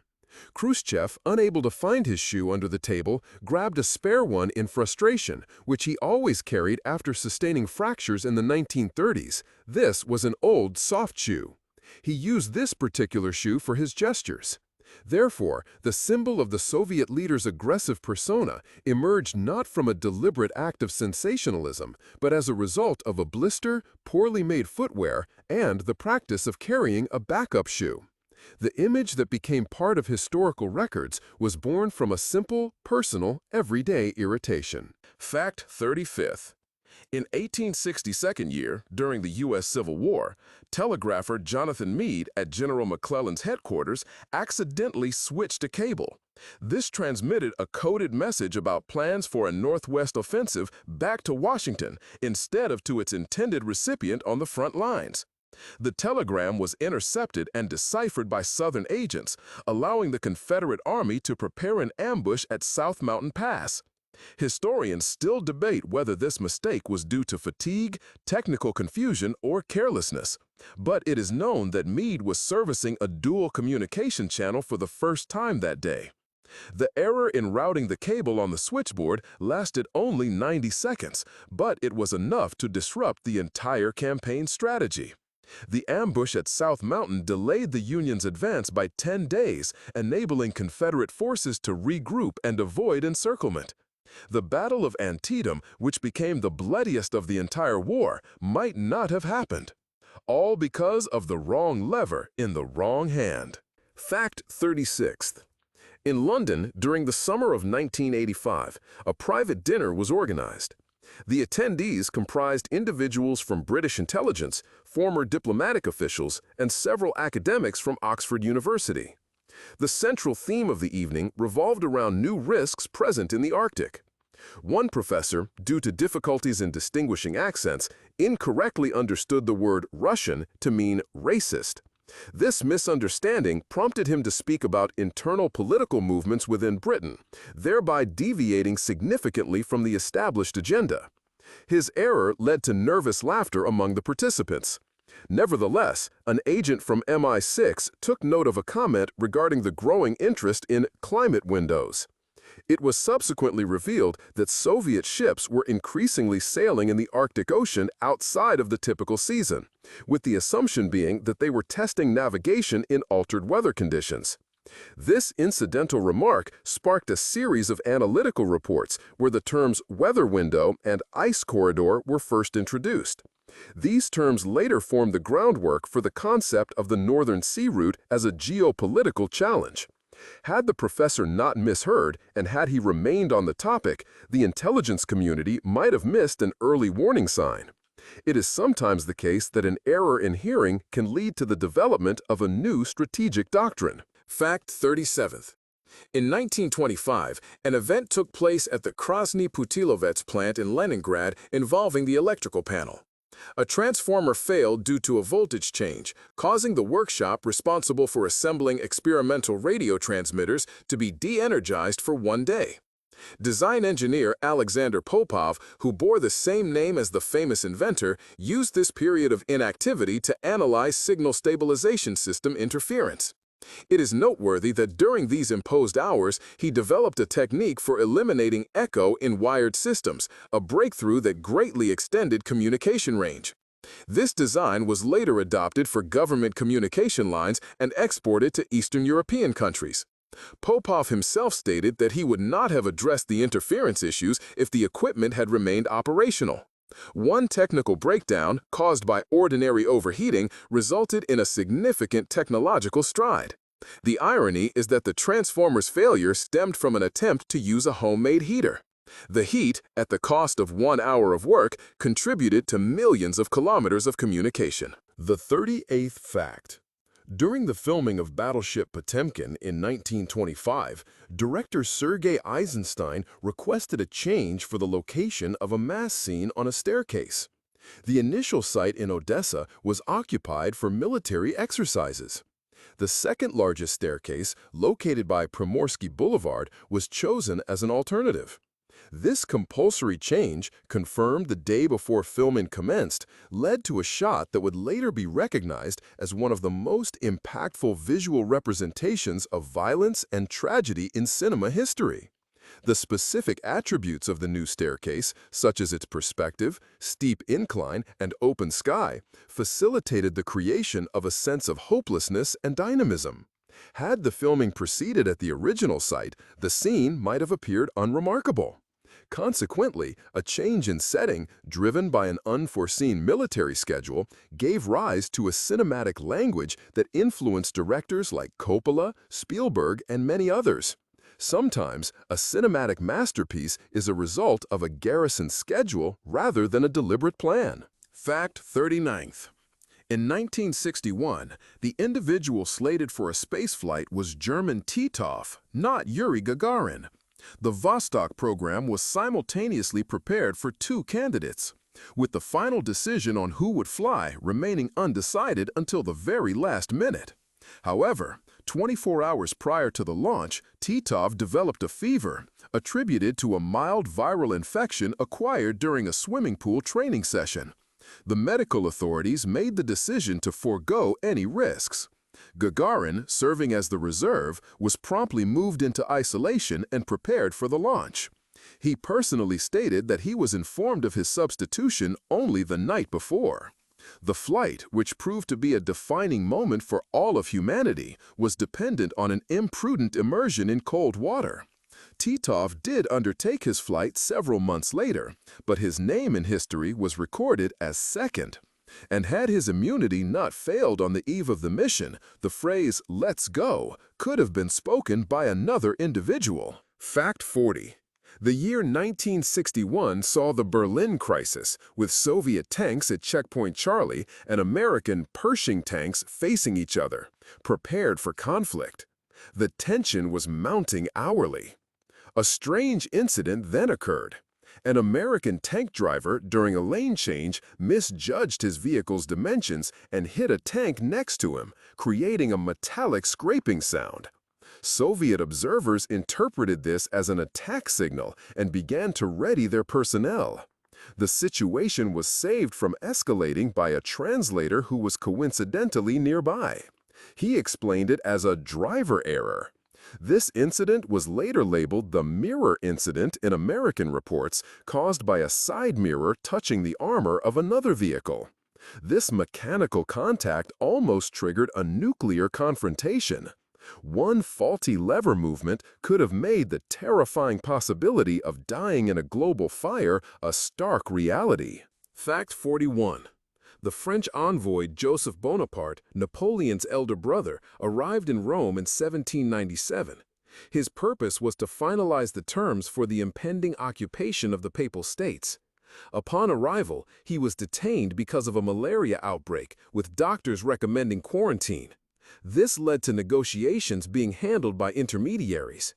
Khrushchev, unable to find his shoe under the table, grabbed a spare one in frustration, which he always carried after sustaining fractures in the 1930s. This was an old soft shoe. He used this particular shoe for his gestures. Therefore, the symbol of the Soviet leader's aggressive persona emerged not from a deliberate act of sensationalism, but as a result of a blister, poorly made footwear, and the practice of carrying a backup shoe. The image that became part of historical records was born from a simple, personal, everyday irritation. Fact 35th. In 1862 year, during the U.S. Civil War, telegrapher Jonathan Meade at General McClellan's headquarters accidentally switched a cable. This transmitted a coded message about plans for a Northwest offensive back to Washington instead of to its intended recipient on the front lines. The telegram was intercepted and deciphered by Southern agents, allowing the Confederate Army to prepare an ambush at South Mountain Pass. Historians still debate whether this mistake was due to fatigue, technical confusion, or carelessness, but it is known that Meade was servicing a dual communication channel for the first time that day. The error in routing the cable on the switchboard lasted only 90 seconds, but it was enough to disrupt the entire campaign strategy. The ambush at South Mountain delayed the Union's advance by 10 days, enabling Confederate forces to regroup and avoid encirclement. The Battle of Antietam, which became the bloodiest of the entire war, might not have happened. All because of the wrong lever in the wrong hand. Fact 36th. In London, during the summer of 1985, a private dinner was organized. The attendees comprised individuals from British intelligence, former diplomatic officials, and several academics from Oxford University. The central theme of the evening revolved around new risks present in the Arctic. One professor, due to difficulties in distinguishing accents, incorrectly understood the word Russian to mean racist. This misunderstanding prompted him to speak about internal political movements within Britain, thereby deviating significantly from the established agenda. His error led to nervous laughter among the participants. Nevertheless, an agent from MI6 took note of a comment regarding the growing interest in climate windows. It was subsequently revealed that Soviet ships were increasingly sailing in the Arctic Ocean outside of the typical season, with the assumption being that they were testing navigation in altered weather conditions. This incidental remark sparked a series of analytical reports where the terms weather window and ice corridor were first introduced. These terms later formed the groundwork for the concept of the Northern Sea Route as a geopolitical challenge. Had the professor not misheard, and had he remained on the topic, the intelligence community might have missed an early warning sign. It is sometimes the case that an error in hearing can lead to the development of a new strategic doctrine. Fact 37th. In 1925, an event took place at the Krasny Putilovets plant in Leningrad involving the electrical panel. A transformer failed due to a voltage change, causing the workshop responsible for assembling experimental radio transmitters to be de-energized for one day. Design engineer Alexander Popov, who bore the same name as the famous inventor, used this period of inactivity to analyze signal stabilization system interference. It is noteworthy that during these imposed hours, he developed a technique for eliminating echo in wired systems, a breakthrough that greatly extended communication range. This design was later adopted for government communication lines and exported to Eastern European countries. Popov himself stated that he would not have addressed the interference issues if the equipment had remained operational. One technical breakdown, caused by ordinary overheating, resulted in a significant technological stride. The irony is that the transformer's failure stemmed from an attempt to use a homemade heater. The heat, at the cost of 1 hour of work, contributed to millions of kilometers of communication. The 38th fact. During the filming of Battleship Potemkin in 1925, director Sergei Eisenstein requested a change for the location of a mass scene on a staircase. The initial site in Odessa was occupied for military exercises. The second largest staircase, located by Primorsky Boulevard, was chosen as an alternative. This compulsory change, confirmed the day before filming commenced, led to a shot that would later be recognized as one of the most impactful visual representations of violence and tragedy in cinema history. The specific attributes of the new staircase, such as its perspective, steep incline, and open sky, facilitated the creation of a sense of hopelessness and dynamism. Had the filming proceeded at the original site, the scene might have appeared unremarkable. Consequently, a change in setting, driven by an unforeseen military schedule, gave rise to a cinematic language that influenced directors like Coppola, Spielberg, and many others. Sometimes, a cinematic masterpiece is a result of a garrison schedule rather than a deliberate plan. Fact 39th. In 1961, the individual slated for a spaceflight was German Titov, not Yuri Gagarin. The Vostok program was simultaneously prepared for two candidates, with the final decision on who would fly remaining undecided until the very last minute. However, 24 hours prior to the launch, Titov developed a fever, attributed to a mild viral infection acquired during a swimming pool training session. The medical authorities made the decision to forego any risks. Gagarin, serving as the reserve, was promptly moved into isolation and prepared for the launch. He personally stated that he was informed of his substitution only the night before. The flight, which proved to be a defining moment for all of humanity, was dependent on an imprudent immersion in cold water. Titov did undertake his flight several months later, but his name in history was recorded as second. And had his immunity not failed on the eve of the mission, the phrase, "let's go," could have been spoken by another individual. Fact 40. The year 1961 saw the Berlin crisis, with Soviet tanks at Checkpoint Charlie and American Pershing tanks facing each other, prepared for conflict. The tension was mounting hourly. A strange incident then occurred. An American tank driver, during a lane change, misjudged his vehicle's dimensions and hit a tank next to him, creating a metallic scraping sound. Soviet observers interpreted this as an attack signal and began to ready their personnel. The situation was saved from escalating by a translator who was coincidentally nearby. He explained it as a driver error. This incident was later labeled the mirror incident in American reports, caused by a side mirror touching the armor of another vehicle. This mechanical contact almost triggered a nuclear confrontation. One faulty lever movement could have made the terrifying possibility of dying in a global fire a stark reality. Fact 41. The French envoy Joseph Bonaparte, Napoleon's elder brother, arrived in Rome in 1797. His purpose was to finalize the terms for the impending occupation of the Papal States. Upon arrival, he was detained because of a malaria outbreak, with doctors recommending quarantine. This led to negotiations being handled by intermediaries.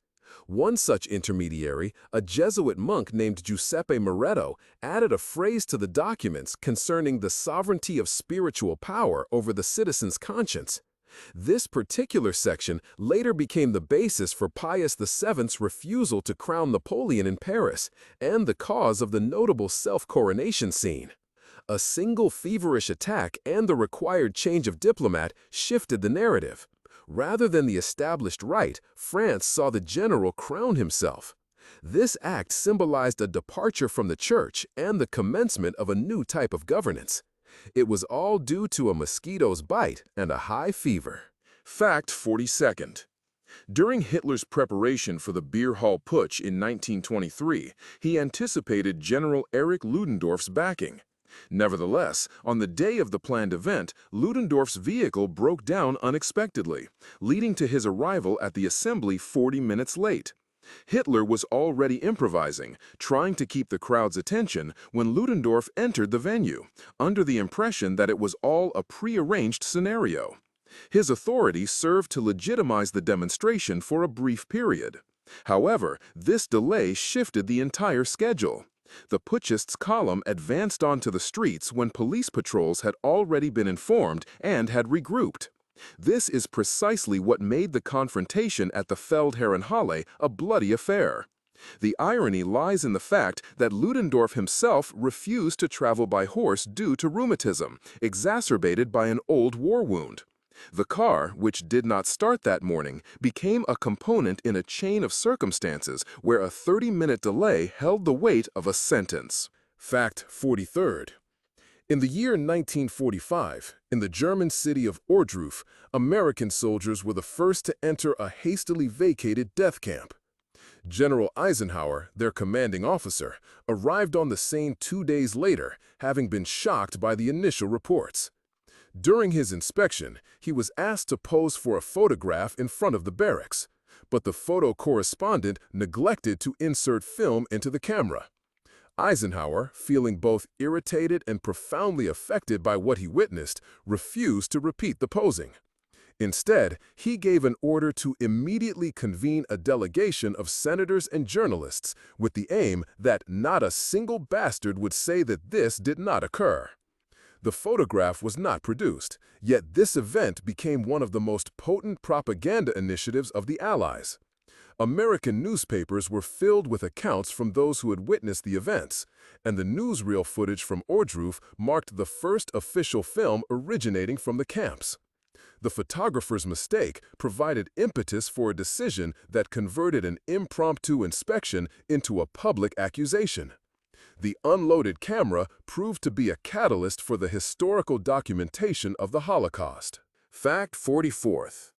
One such intermediary, a Jesuit monk named Giuseppe Moretto, added a phrase to the documents concerning the sovereignty of spiritual power over the citizen's conscience. This particular section later became the basis for Pius VII's refusal to crown Napoleon in Paris and the cause of the notable self-coronation scene. A single feverish attack and the required change of diplomat shifted the narrative. Rather than the established rite, France saw the general crown himself. This act symbolized a departure from the church and the commencement of a new type of governance. It was all due to a mosquito's bite and a high fever. Fact 42nd. During Hitler's preparation for the Beer Hall Putsch in 1923, he anticipated General Erich Ludendorff's backing. Nevertheless, on the day of the planned event, Ludendorff's vehicle broke down unexpectedly, leading to his arrival at the assembly 40 minutes late. Hitler was already improvising, trying to keep the crowd's attention when Ludendorff entered the venue, under the impression that it was all a prearranged scenario. His authority served to legitimize the demonstration for a brief period. However, this delay shifted the entire schedule. The Putschists' column advanced onto the streets when police patrols had already been informed and had regrouped. This is precisely what made the confrontation at the Feldherrenhalle a bloody affair. The irony lies in the fact that Ludendorff himself refused to travel by horse due to rheumatism, exacerbated by an old war wound. The car, which did not start that morning, became a component in a chain of circumstances where a 30-minute delay held the weight of a sentence. Fact 43rd. In the year 1945, in the German city of Ohrdruf, American soldiers were the first to enter a hastily vacated death camp. General Eisenhower, their commanding officer, arrived on the scene 2 days later, having been shocked by the initial reports. During his inspection, he was asked to pose for a photograph in front of the barracks, but the photo correspondent neglected to insert film into the camera. Eisenhower, feeling both irritated and profoundly affected by what he witnessed, refused to repeat the posing. Instead, he gave an order to immediately convene a delegation of senators and journalists with the aim that not a single bastard would say that this did not occur. The photograph was not produced, yet this event became one of the most potent propaganda initiatives of the Allies. American newspapers were filled with accounts from those who had witnessed the events, and the newsreel footage from Ohrdruf marked the first official film originating from the camps. The photographer's mistake provided impetus for a decision that converted an impromptu inspection into a public accusation. The unloaded camera proved to be a catalyst for the historical documentation of the Holocaust. Fact 44th.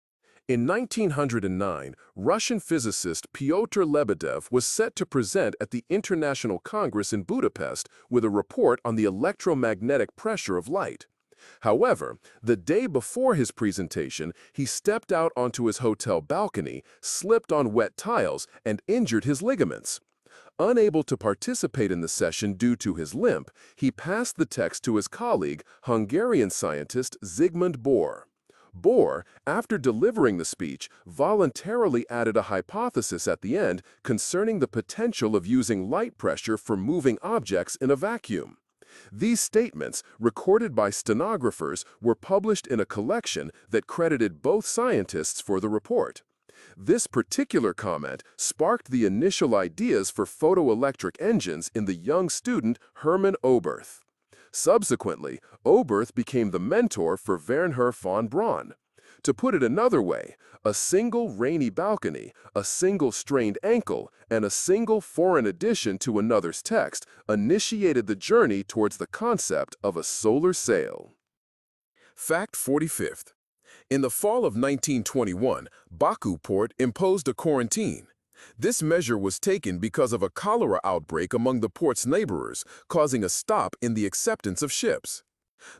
In 1909, Russian physicist Pyotr Lebedev was set to present at the International Congress in Budapest with a report on the electromagnetic pressure of light. However, the day before his presentation, he stepped out onto his hotel balcony, slipped on wet tiles, and injured his ligaments. Unable to participate in the session due to his limp, he passed the text to his colleague, Hungarian scientist Zsigmond Bohr. Bohr, after delivering the speech, voluntarily added a hypothesis at the end concerning the potential of using light pressure for moving objects in a vacuum. These statements, recorded by stenographers, were published in a collection that credited both scientists for the report. This particular comment sparked the initial ideas for photoelectric engines in the young student Hermann Oberth. Subsequently, Oberth became the mentor for Wernher von Braun. To put it another way, a single rainy balcony, a single strained ankle, and a single foreign addition to another's text initiated the journey towards the concept of a solar sail. Fact 45th. In the fall of 1921, Baku port imposed a quarantine. This measure was taken because of a cholera outbreak among the port's laborers, causing a stop in the acceptance of ships.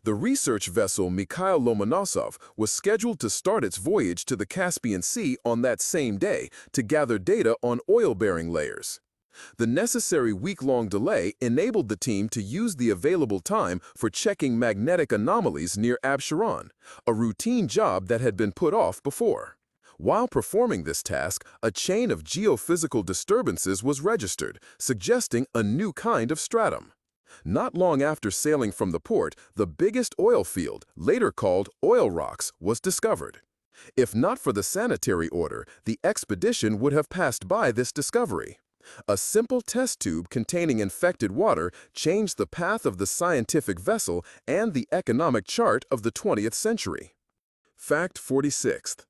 The research vessel Mikhail Lomonosov was scheduled to start its voyage to the Caspian Sea on that same day to gather data on oil-bearing layers. The necessary week-long delay enabled the team to use the available time for checking magnetic anomalies near Absheron, a routine job that had been put off before. While performing this task, a chain of geophysical disturbances was registered, suggesting a new kind of stratum. Not long after sailing from the port, the biggest oil field, later called Oil Rocks, was discovered. If not for the sanitary order, the expedition would have passed by this discovery. A simple test tube containing infected water changed the path of the scientific vessel and the economic chart of the 20th century. Fact 46th.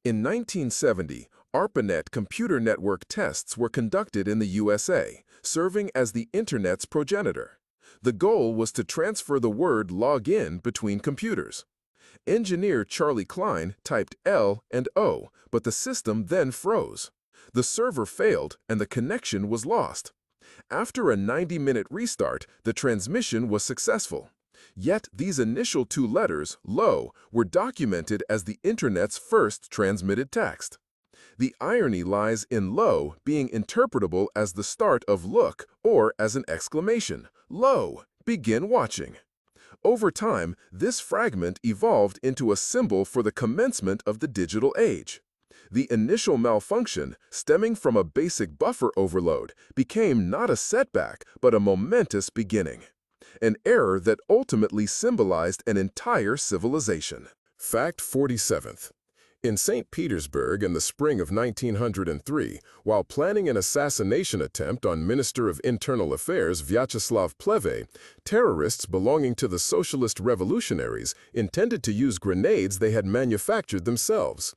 In 1970, ARPANET computer network tests were conducted in the USA, serving as the Internet's progenitor. The goal was to transfer the word login between computers. Engineer Charlie Klein typed L and O, but the system then froze. The server failed and the connection was lost. After a 90-minute restart, the transmission was successful. Yet these initial two letters, LO, were documented as the Internet's first transmitted text. The irony lies in LO being interpretable as the start of look or as an exclamation, "Lo, begin watching." Over time, this fragment evolved into a symbol for the commencement of the digital age. The initial malfunction, stemming from a basic buffer overload, became not a setback but a momentous beginning. An error that ultimately symbolized an entire civilization. Fact 47th. In St. Petersburg in the spring of 1903, while planning an assassination attempt on Minister of Internal Affairs Vyacheslav Pleve, terrorists belonging to the Socialist Revolutionaries intended to use grenades they had manufactured themselves.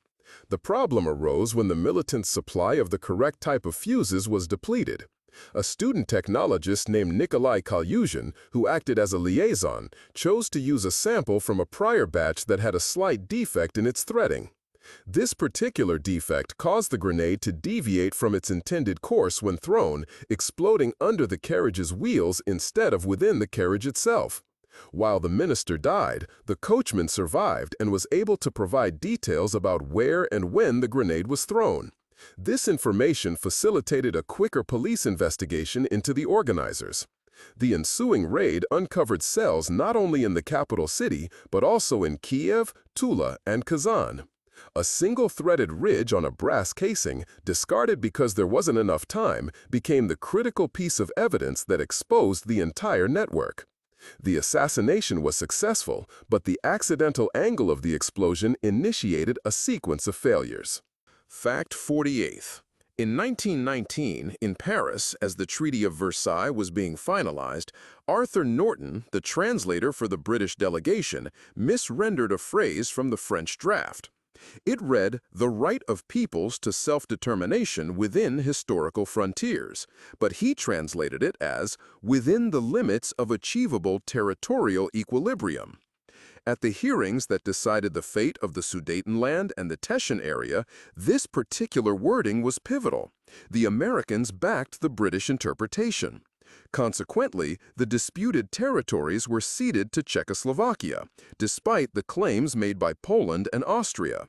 The problem arose when the militants' supply of the correct type of fuses was depleted. A student technologist named Nikolai Kalyuzhin, who acted as a liaison, chose to use a sample from a prior batch that had a slight defect in its threading. This particular defect caused the grenade to deviate from its intended course when thrown, exploding under the carriage's wheels instead of within the carriage itself. While the minister died, the coachman survived and was able to provide details about where and when the grenade was thrown. This information facilitated a quicker police investigation into the organizers. The ensuing raid uncovered cells not only in the capital city, but also in Kiev, Tula, and Kazan. A single-threaded ridge on a brass casing, discarded because there wasn't enough time, became the critical piece of evidence that exposed the entire network. The assassination was successful, but the accidental angle of the explosion initiated a sequence of failures. Fact 48. In 1919, in Paris, as the Treaty of Versailles was being finalized, Arthur Norton, the translator for the British delegation, misrendered a phrase from the French draft. It read, "the right of peoples to self-determination within historical frontiers," but he translated it as, "within the limits of achievable territorial equilibrium." At the hearings that decided the fate of the Sudetenland and the Teschen area, this particular wording was pivotal. The Americans backed the British interpretation. Consequently, the disputed territories were ceded to Czechoslovakia, despite the claims made by Poland and Austria.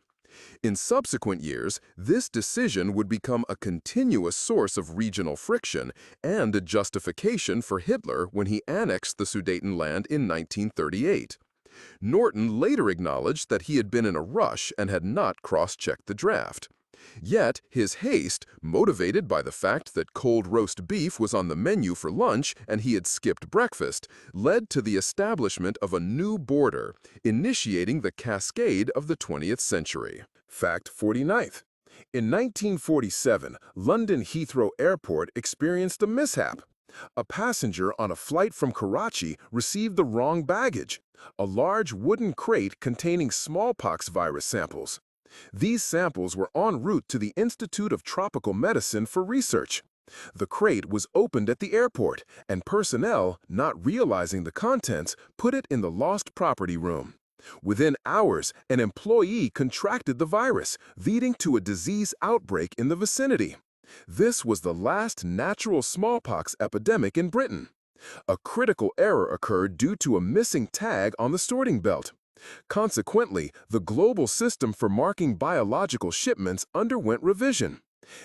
In subsequent years, this decision would become a continuous source of regional friction and a justification for Hitler when he annexed the Sudetenland in 1938. Norton later acknowledged that he had been in a rush and had not cross-checked the draft. Yet, his haste, motivated by the fact that cold roast beef was on the menu for lunch and he had skipped breakfast, led to the establishment of a new border, initiating the cascade of the 20th century. Fact 49. In 1947, London Heathrow Airport experienced a mishap. A passenger on a flight from Karachi received the wrong baggage, a large wooden crate containing smallpox virus samples. These samples were en route to the Institute of Tropical Medicine for research. The crate was opened at the airport, and personnel, not realizing the contents, put it in the lost property room. Within hours, an employee contracted the virus, leading to a disease outbreak in the vicinity. This was the last natural smallpox epidemic in Britain. A critical error occurred due to a missing tag on the sorting belt. Consequently, the global system for marking biological shipments underwent revision.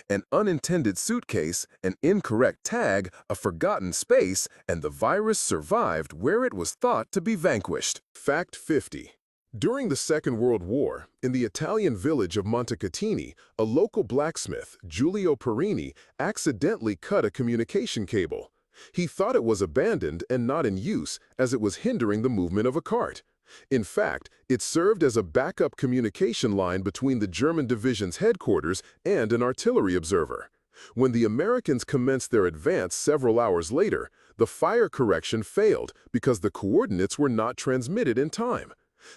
An unintended suitcase, an incorrect tag, a forgotten space, and the virus survived where it was thought to be vanquished. Fact 50. During the Second World War, in the Italian village of Montecatini, a local blacksmith, Giulio Perini, accidentally cut a communication cable. He thought it was abandoned and not in use, as it was hindering the movement of a cart. In fact, it served as a backup communication line between the German division's headquarters and an artillery observer. When the Americans commenced their advance several hours later, the fire correction failed because the coordinates were not transmitted in time.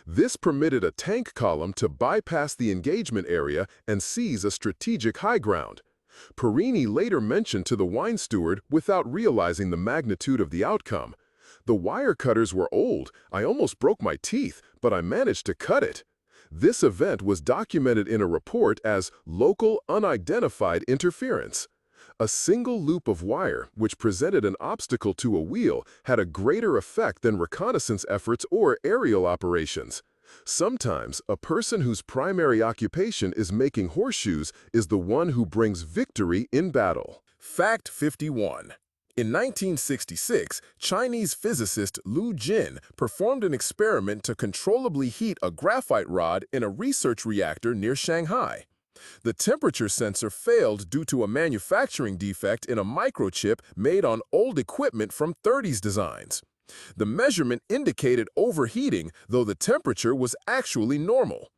This permitted a tank column to bypass the engagement area and seize a strategic high ground. Perini later mentioned to the wine steward, without realizing the magnitude of the outcome, "The wire cutters were old. I almost broke my teeth, but I managed to cut it." This event was documented in a report as local unidentified interference. A single loop of wire, which presented an obstacle to a wheel, had a greater effect than reconnaissance efforts or aerial operations. Sometimes, a person whose primary occupation is making horseshoes is the one who brings victory in battle. Fact 51. In 1966, Chinese physicist Lu Jin performed an experiment to controllably heat a graphite rod in a research reactor near Shanghai. The temperature sensor failed due to a manufacturing defect in a microchip made on old equipment from 30s designs. The measurement indicated overheating, though the temperature was actually normal.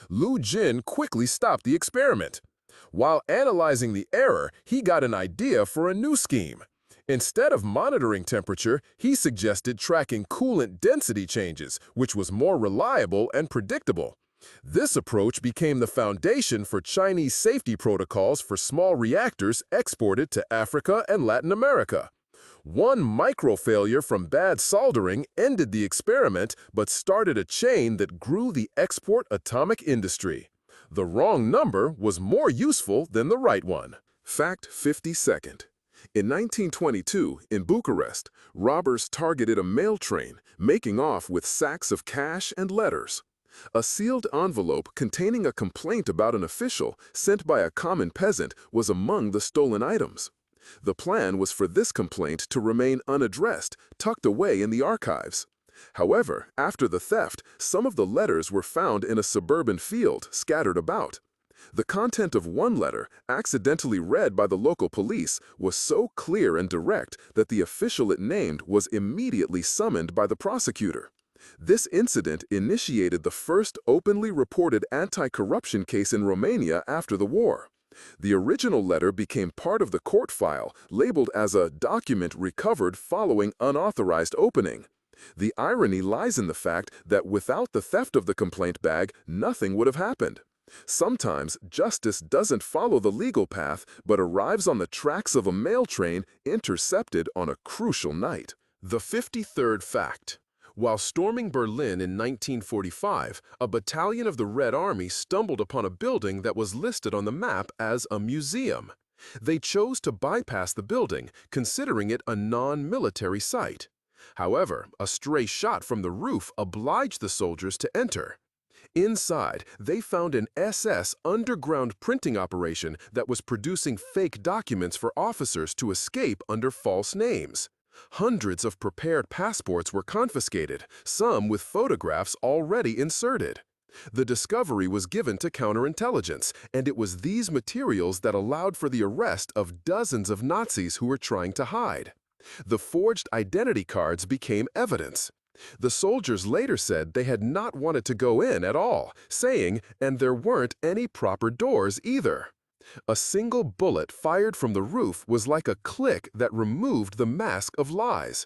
Lu Jin quickly stopped the experiment. While analyzing the error, he got an idea for a new scheme. Instead of monitoring temperature, he suggested tracking coolant density changes, which was more reliable and predictable. This approach became the foundation for Chinese safety protocols for small reactors exported to Africa and Latin America. One micro-failure from bad soldering ended the experiment but started a chain that grew the export atomic industry. The wrong number was more useful than the right one. Fact 52nd. In 1922, in Bucharest, robbers targeted a mail train, making off with sacks of cash and letters. A sealed envelope containing a complaint about an official sent by a common peasant was among the stolen items. The plan was for this complaint to remain unaddressed, tucked away in the archives. However, after the theft, some of the letters were found in a suburban field, scattered about. The content of one letter, accidentally read by the local police, was so clear and direct that the official it named was immediately summoned by the prosecutor. This incident initiated the first openly reported anti-corruption case in Romania after the war. The original letter became part of the court file, labeled as a document recovered following unauthorized opening. The irony lies in the fact that without the theft of the complaint bag, nothing would have happened. Sometimes justice doesn't follow the legal path but arrives on the tracks of a mail train intercepted on a crucial night. The 53rd fact. While storming Berlin in 1945, a battalion of the Red Army stumbled upon a building that was listed on the map as a museum. They chose to bypass the building, considering it a non-military site. However, a stray shot from the roof obliged the soldiers to enter. Inside, they found an SS underground printing operation that was producing fake documents for officers to escape under false names. Hundreds of prepared passports were confiscated, some with photographs already inserted. The discovery was given to counterintelligence, and it was these materials that allowed for the arrest of dozens of Nazis who were trying to hide. The forged identity cards became evidence. The soldiers later said they had not wanted to go in at all, saying, and there weren't any proper doors either. A single bullet fired from the roof was like a click that removed the mask of lies.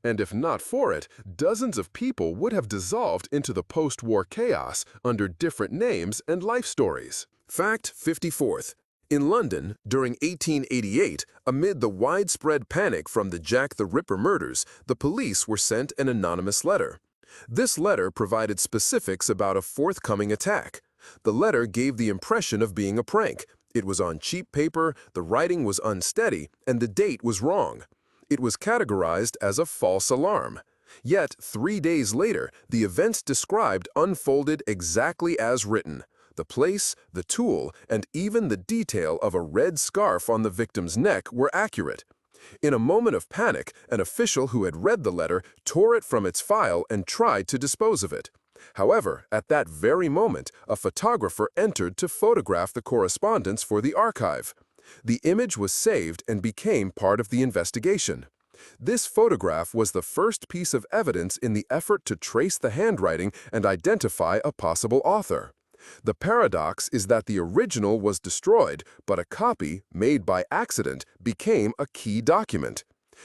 And if not for it, dozens of people would have dissolved into the post-war chaos under different names and life stories. Fact 54th. In London, during 1888, amid the widespread panic from the Jack the Ripper murders, the police were sent an anonymous letter. This letter provided specifics about a forthcoming attack. The letter gave the impression of being a prank. It was on cheap paper, the writing was unsteady, and the date was wrong. It was categorized as a false alarm. Yet, 3 days later, the events described unfolded exactly as written. The place, the tool, and even the detail of a red scarf on the victim's neck were accurate. In a moment of panic, an official who had read the letter tore it from its file and tried to dispose of it. However, at that very moment, a photographer entered to photograph the correspondence for the archive. The image was saved and became part of the investigation. This photograph was the first piece of evidence in the effort to trace the handwriting and identify a possible author. The paradox is that the original was destroyed, but a copy, made by accident, became a key document.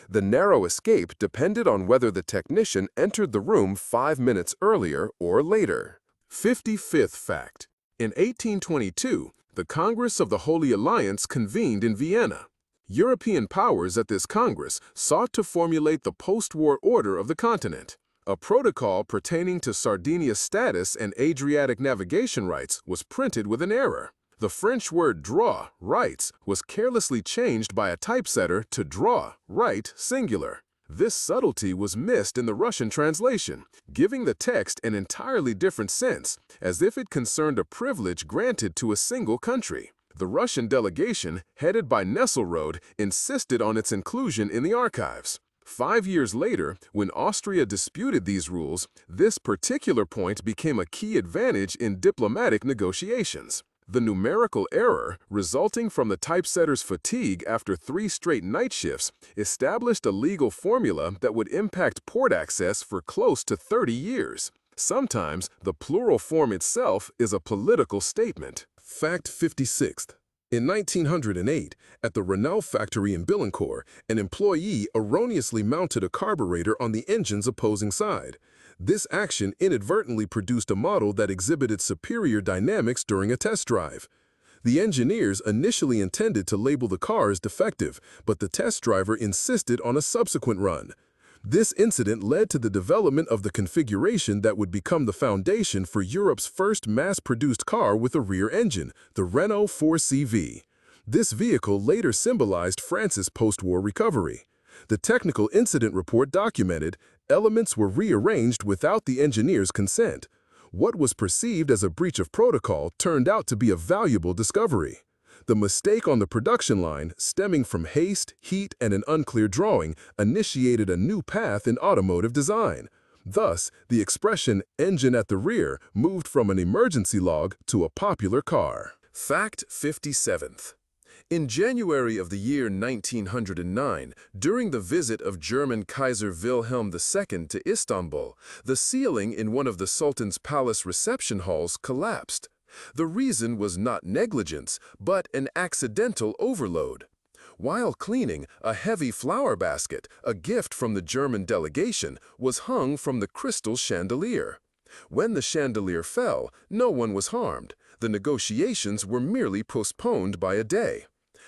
The narrow escape depended on whether the technician entered the room 5 minutes earlier or later. 55th fact. In 1822, the Congress of the Holy Alliance convened in Vienna. European powers at this Congress sought to formulate the post-war order of the continent. A protocol pertaining to Sardinia's status and Adriatic navigation rights was printed with an error. The French word draw, rights, was carelessly changed by a typesetter to draw, right, singular. This subtlety was missed in the Russian translation, giving the text an entirely different sense, as if it concerned a privilege granted to a single country. The Russian delegation, headed by Nesselrode, insisted on its inclusion in the archives. 5 years later, when Austria disputed these rules, this particular point became a key advantage in diplomatic negotiations. The numerical error, resulting from the typesetter's fatigue after 3 straight night shifts, established a legal formula that would impact port access for close to 30 years. Sometimes the plural form itself is a political statement. Fact 56. In 1908, at the Renault factory in Billancourt, an employee erroneously mounted a carburetor on the engine's opposing side. This action inadvertently produced a model that exhibited superior dynamics during a test drive. The engineers initially intended to label the car as defective, but the test driver insisted on a subsequent run. This incident led to the development of the configuration that would become the foundation for Europe's first mass-produced car with a rear engine, the Renault 4CV. This vehicle later symbolized France's post-war recovery. The technical incident report documented, elements were rearranged without the engineer's consent. What was perceived as a breach of protocol turned out to be a valuable discovery. The mistake on the production line, stemming from haste, heat, and an unclear drawing, initiated a new path in automotive design. Thus, the expression "engine at the rear" moved from an emergency log to a popular car. Fact 57th. In January of the year 1909, during the visit of German Kaiser Wilhelm II to Istanbul, the ceiling in one of the Sultan's palace reception halls collapsed. The reason was not negligence, but an accidental overload. While cleaning, a heavy flower basket, a gift from the German delegation, was hung from the crystal chandelier. When the chandelier fell, no one was harmed. The negotiations were merely postponed by a day.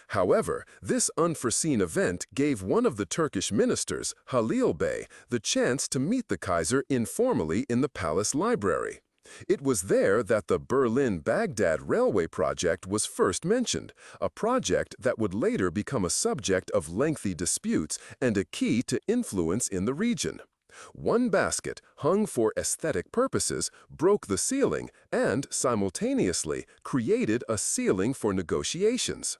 However, this unforeseen event gave one of the Turkish ministers, Halil Bey, the chance to meet the Kaiser informally in the palace library. It was there that the Berlin-Baghdad railway project was first mentioned, a project that would later become a subject of lengthy disputes and a key to influence in the region. One basket, hung for aesthetic purposes, broke the ceiling and, simultaneously, created a ceiling for negotiations.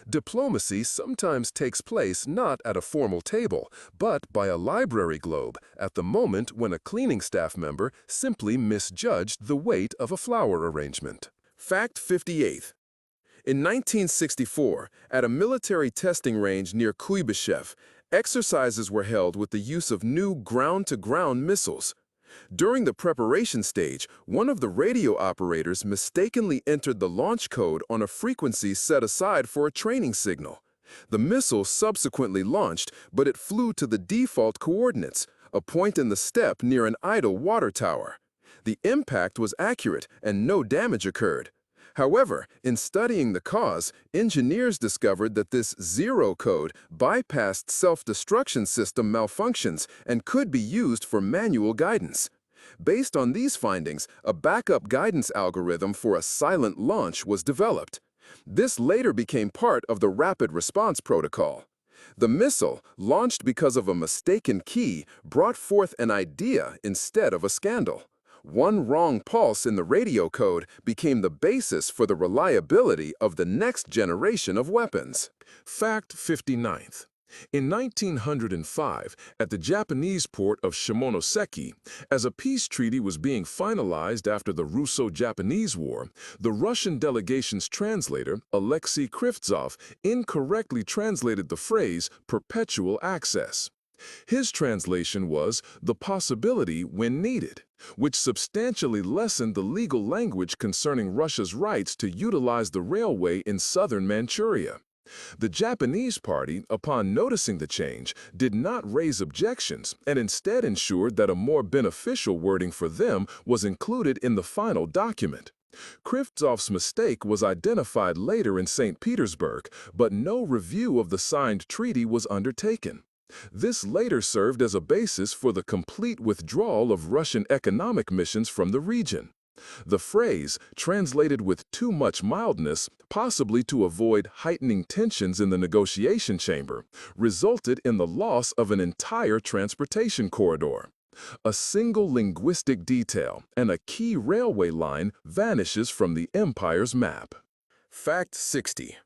Diplomacy sometimes takes place not at a formal table, but by a library globe at the moment when a cleaning staff member simply misjudged the weight of a flower arrangement. Fact 58. In 1964, at a military testing range near Kuibyshev, exercises were held with the use of new ground-to-ground missiles. During the preparation stage, one of the radio operators mistakenly entered the launch code on a frequency set aside for a training signal. The missile subsequently launched, but it flew to the default coordinates, a point in the steppe near an idle water tower. The impact was accurate and no damage occurred. However, in studying the cause, engineers discovered that this zero code bypassed self-destruction system malfunctions and could be used for manual guidance. Based on these findings, a backup guidance algorithm for a silent launch was developed. This later became part of the Rapid Response Protocol. The missile, launched because of a mistaken key, brought forth an idea instead of a scandal. One wrong pulse in the radio code became the basis for the reliability of the next generation of weapons. Fact 59th. In 1905, at the Japanese port of Shimonoseki, as a peace treaty was being finalized after the Russo-Japanese War, the Russian delegation's translator, Alexei Krivtsov, incorrectly translated the phrase "perpetual access." His translation was "the possibility when needed," which substantially lessened the legal language concerning Russia's rights to utilize the railway in southern Manchuria. The Japanese party, upon noticing the change, did not raise objections and instead ensured that a more beneficial wording for them was included in the final document. Krivtsov's mistake was identified later in St. Petersburg, but no review of the signed treaty was undertaken. This later served as a basis for the complete withdrawal of Russian economic missions from the region. The phrase, translated with too much mildness, possibly to avoid heightening tensions in the negotiation chamber, resulted in the loss of an entire transportation corridor. A single linguistic detail and a key railway line vanishes from the empire's map. Fact 60.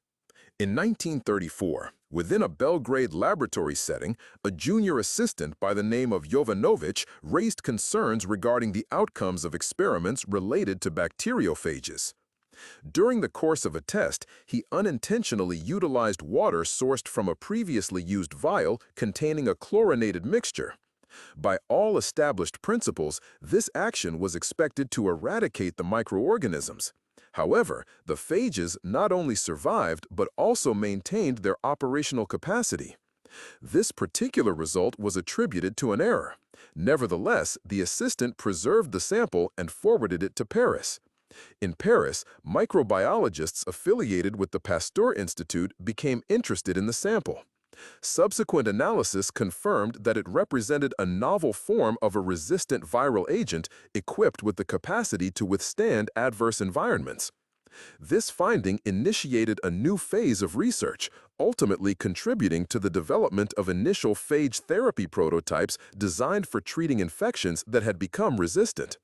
In 1934, within a Belgrade laboratory setting, a junior assistant by the name of Jovanovic raised concerns regarding the outcomes of experiments related to bacteriophages. During the course of a test, he unintentionally utilized water sourced from a previously used vial containing a chlorinated mixture. By all established principles, this action was expected to eradicate the microorganisms. However, the phages not only survived but also maintained their operational capacity. This particular result was attributed to an error. Nevertheless, the assistant preserved the sample and forwarded it to Paris. In Paris, microbiologists affiliated with the Pasteur Institute became interested in the sample. Subsequent analysis confirmed that it represented a novel form of a resistant viral agent equipped with the capacity to withstand adverse environments. This finding initiated a new phase of research, ultimately contributing to the development of initial phage therapy prototypes designed for treating infections that had become resistant.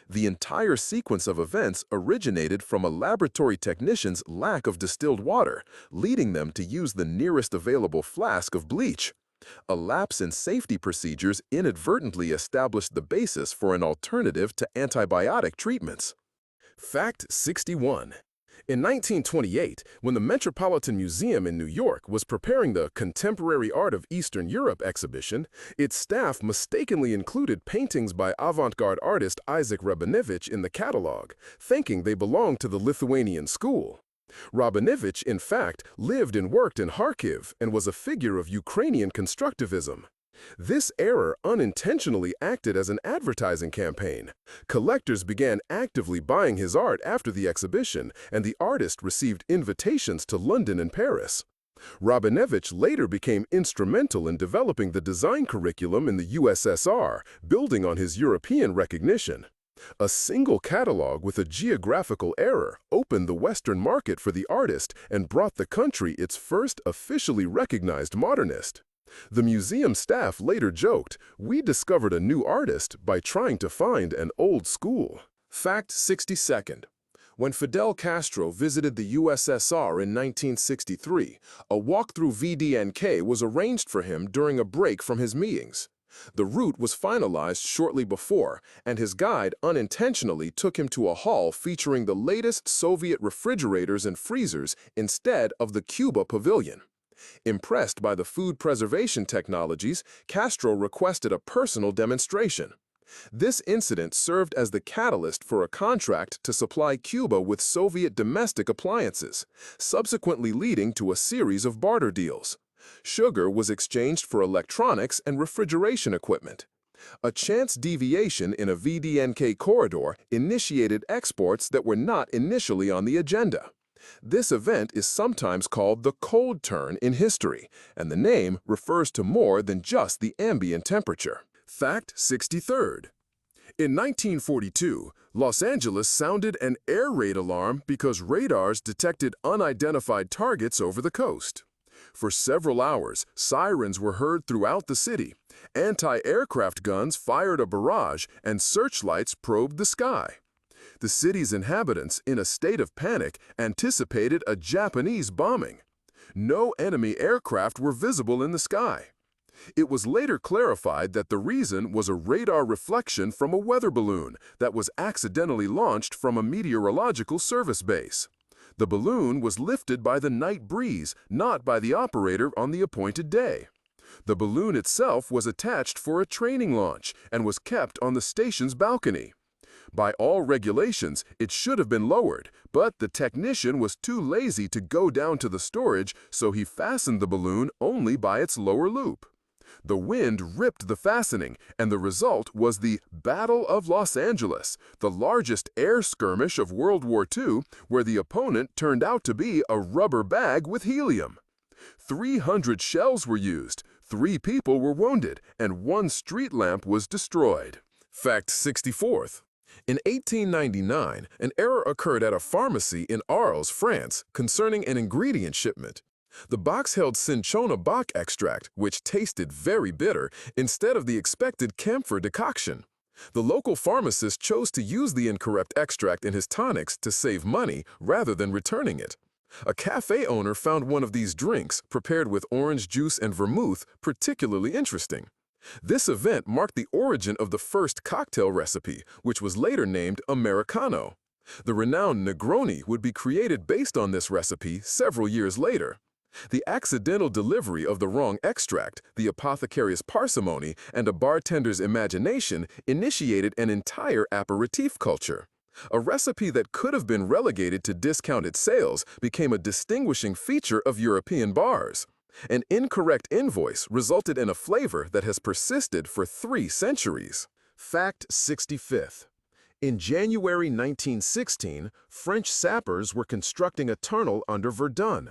The entire sequence of events originated from a laboratory technician's lack of distilled water, leading them to use the nearest available flask of bleach. A lapse in safety procedures inadvertently established the basis for an alternative to antibiotic treatments. Fact 61. In 1928, when the Metropolitan Museum in New York was preparing the Contemporary Art of Eastern Europe exhibition, its staff mistakenly included paintings by avant-garde artist Isaac Rabinowicz in the catalog, thinking they belonged to the Lithuanian school. Rabinowicz, in fact, lived and worked in Kharkiv and was a figure of Ukrainian constructivism. This error unintentionally acted as an advertising campaign. Collectors began actively buying his art after the exhibition, and the artist received invitations to London and Paris. Rabinowicz later became instrumental in developing the design curriculum in the USSR, building on his European recognition. A single catalog with a geographical error opened the Western market for the artist and brought the country its first officially recognized modernist. The museum staff later joked, "We discovered a new artist by trying to find an old school." Fact 62. When Fidel Castro visited the USSR in 1963, a walk through VDNK was arranged for him during a break from his meetings. The route was finalized shortly before, and his guide unintentionally took him to a hall featuring the latest Soviet refrigerators and freezers instead of the Cuba pavilion. Impressed by the food preservation technologies, Castro requested a personal demonstration. This incident served as the catalyst for a contract to supply Cuba with Soviet domestic appliances, subsequently leading to a series of barter deals. Sugar was exchanged for electronics and refrigeration equipment. A chance deviation in a VDNK corridor initiated exports that were not initially on the agenda. This event is sometimes called the cold turn in history, and the name refers to more than just the ambient temperature. Fact 63. In 1942, Los Angeles sounded an air raid alarm because radars detected unidentified targets over the coast. For several hours, sirens were heard throughout the city. Anti-aircraft guns fired a barrage, and searchlights probed the sky. The city's inhabitants, in a state of panic, anticipated a Japanese bombing. No enemy aircraft were visible in the sky. It was later clarified that the reason was a radar reflection from a weather balloon that was accidentally launched from a meteorological service base. The balloon was lifted by the night breeze, not by the operator on the appointed day. The balloon itself was attached for a training launch and was kept on the station's balcony. By all regulations, it should have been lowered, but the technician was too lazy to go down to the storage, so he fastened the balloon only by its lower loop. The wind ripped the fastening, and the result was the Battle of Los Angeles, the largest air skirmish of World War II, where the opponent turned out to be a rubber bag with helium. 300 shells were used, 3 people were wounded, and 1 street lamp was destroyed. Fact 64. In 1899, an error occurred at a pharmacy in Arles, France, concerning an ingredient shipment. The box held cinchona Bach extract, which tasted very bitter, instead of the expected camphor decoction. The local pharmacist chose to use the incorrect extract in his tonics to save money rather than returning it. A cafe owner found one of these drinks, prepared with orange juice and vermouth, particularly interesting. This event marked the origin of the first cocktail recipe, which was later named Americano. The renowned Negroni would be created based on this recipe several years later. The accidental delivery of the wrong extract, the apothecary's parsimony, and a bartender's imagination initiated an entire aperitif culture. A recipe that could have been relegated to discounted sales became a distinguishing feature of European bars. An incorrect invoice resulted in a flavor that has persisted for 3 centuries. Fact 65th. In January 1916, French sappers were constructing a tunnel under Verdun.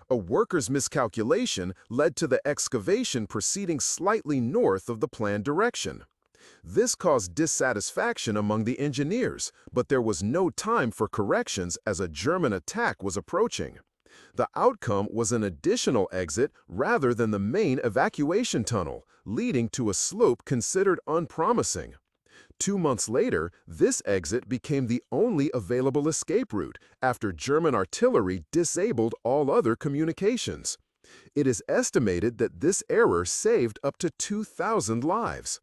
A worker's miscalculation led to the excavation proceeding slightly north of the planned direction. This caused dissatisfaction among the engineers, but there was no time for corrections as a German attack was approaching. The outcome was an additional exit rather than the main evacuation tunnel, leading to a slope considered unpromising. 2 months later, this exit became the only available escape route after German artillery disabled all other communications. It is estimated that this error saved up to 2,000 lives.